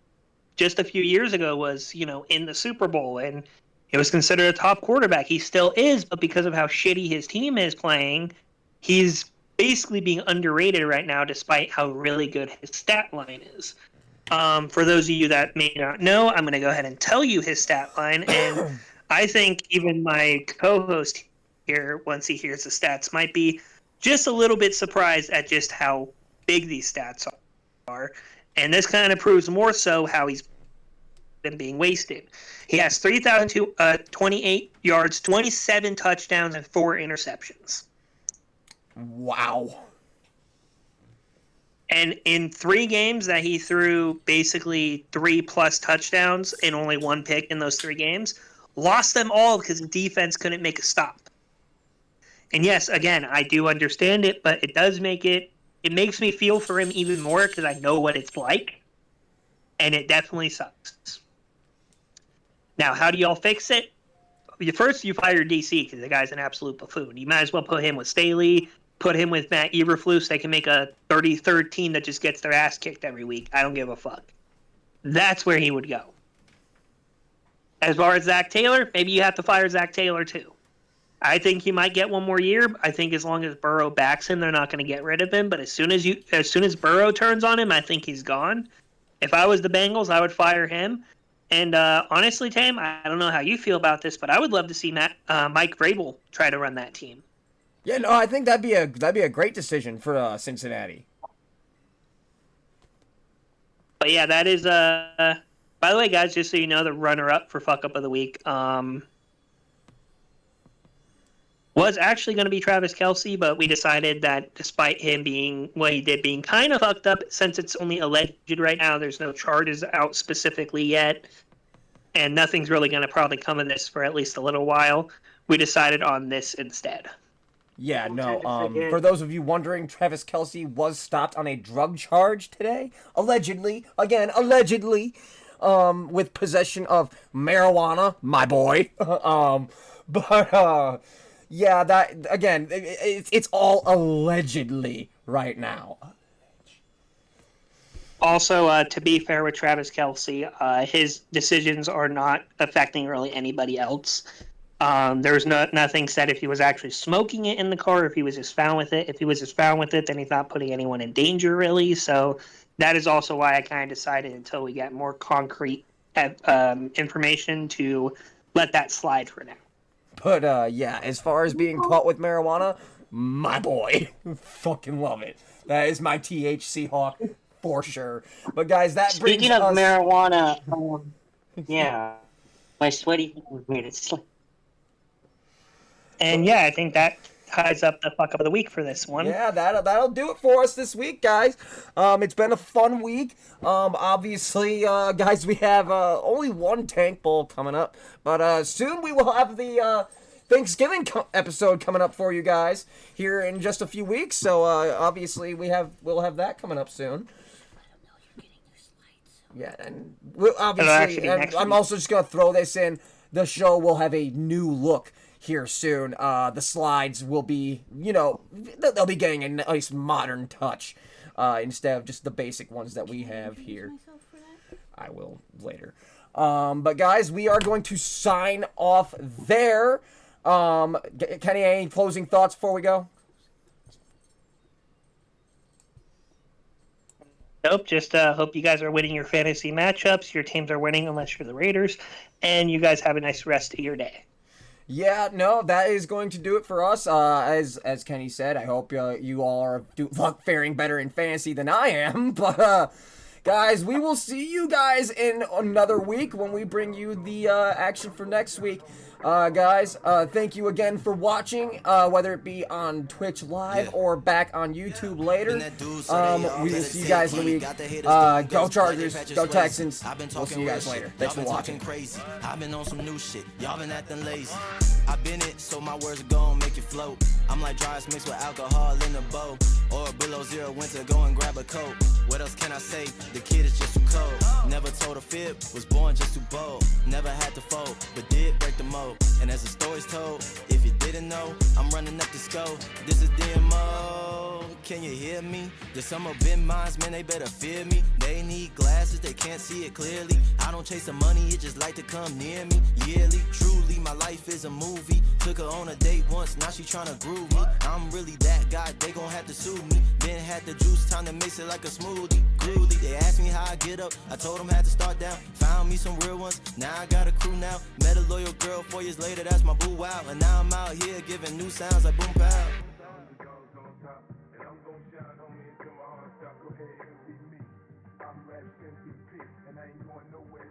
just a few years ago was, in the Super Bowl and he was considered a top quarterback. He still is, but because of how shitty his team is playing, he's basically being underrated right now despite how really good his stat line is. For those of you that may not know, I'm going to go ahead and tell you his stat line. And I think even my co-host here, once he hears the stats, might be just a little bit surprised at just how big these stats are. And this kind of proves more so how he's been being wasted. He has 3,028 yards, 27 touchdowns, and 4 interceptions. Wow. And in 3 games that he threw basically 3+ touchdowns and only 1 pick in those 3 games, lost them all because the defense couldn't make a stop. And yes, again, I do understand it, but it makes me feel for him even more because I know what it's like. And it definitely sucks. Now, how do y'all fix it? First, you fire DC because the guy's an absolute buffoon. You might as well put him with Staley, put him with Matt Eberflus. They can make a 33rd team that just gets their ass kicked every week. I don't give a fuck. That's where he would go. As far as Zach Taylor, maybe you have to fire Zach Taylor too. I think he might get one more year. I think as long as Burrow backs him, they're not going to get rid of him. But as soon as Burrow turns on him, I think he's gone. If I was the Bengals, I would fire him. And honestly, Tame, I don't know how you feel about this, but I would love to see Mike Vrabel try to run that team. Yeah, no, I think that'd be a great decision for Cincinnati. But yeah, that is by the way, guys, just so you know, the runner-up for fuck up of the week was actually going to be Travis Kelce, but we decided that despite him being what he did, being kind of fucked up, since it's only alleged right now, there's no charges out specifically yet, and nothing's really going to probably come of this for at least a little while. We decided on this instead. Yeah, no, for those of you wondering, Travis Kelce was stopped on a drug charge today, allegedly, with possession of marijuana, my boy, yeah, that, again, it's all allegedly right now. Also, to be fair with Travis Kelce, his decisions are not affecting really anybody else. There's nothing said if he was actually smoking it in the car, if he was just found with it. If he was just found with it, then he's not putting anyone in danger, really. So that is also why I kind of decided until we get more concrete information to let that slide for now. But, yeah, as far as being caught with marijuana, my boy, fucking love it. That is my THC hawk for sure. But, guys, that Speaking brings of us... marijuana, yeah, my sweaty hands made it slip. And yeah, I think that ties up the fuck up of the week for this one. Yeah, that'll do it for us this week, guys. It's been a fun week. Obviously, guys, we have only one Tank Bowl coming up, but soon we will have the Thanksgiving episode coming up for you guys here in just a few weeks. So obviously we'll have that coming up soon. Yeah, and we'll obviously, and I'm also just gonna throw this in. The show will have a new look here soon. The slides will be, they'll be getting a nice modern touch instead of just the basic ones that we have here. I will later. But guys, we are going to sign off there. Kenny, any closing thoughts before we go? Nope, just hope you guys are winning your fantasy matchups. Your teams are winning unless you're the Raiders. And you guys have a nice rest of your day. Yeah, no, that is going to do it for us. As Kenny said, I hope you all are faring better in fantasy than I am. But Guys, we will see you guys in another week when we bring you the action for next week. Guys, thank you again for watching, whether it be on Twitch Live or back on YouTube later. We will see you guys in a week. Go Chargers, go Texans. We'll see you guys later. Thanks for watching. I've been on some new shit. Y'all been acting lazy. I've been it, so my words are gon' make it float. I'm like dry ice mixed with alcohol in a bowl. Or below zero winter, go and grab a coat. What else can I say? The kid is just too cold. Never told a fib, was born just too bold. Never had to fold, but did break the mold. And as the story's told, if you didn't know, I'm running up the scope. This is DMO. Can you hear me? There's some of been minds, man, they better fear me. They need glasses, they can't see it clearly. I don't chase the money, it just like to come near me. Yearly, truly, my life is a movie. Took her on a date once, now she tryna groove me. I'm really that guy, they gon' have to sue me. Then had the juice, time to mix it like a smoothie. Groovy, they asked me how I get up, I told them had to start down. Found me some real ones, now I got a crew now. Met a loyal girl, 4 years later, that's my boo wow. And now I'm out here giving new sounds like boom pow. I'm Raps MVP, and I ain't going nowhere.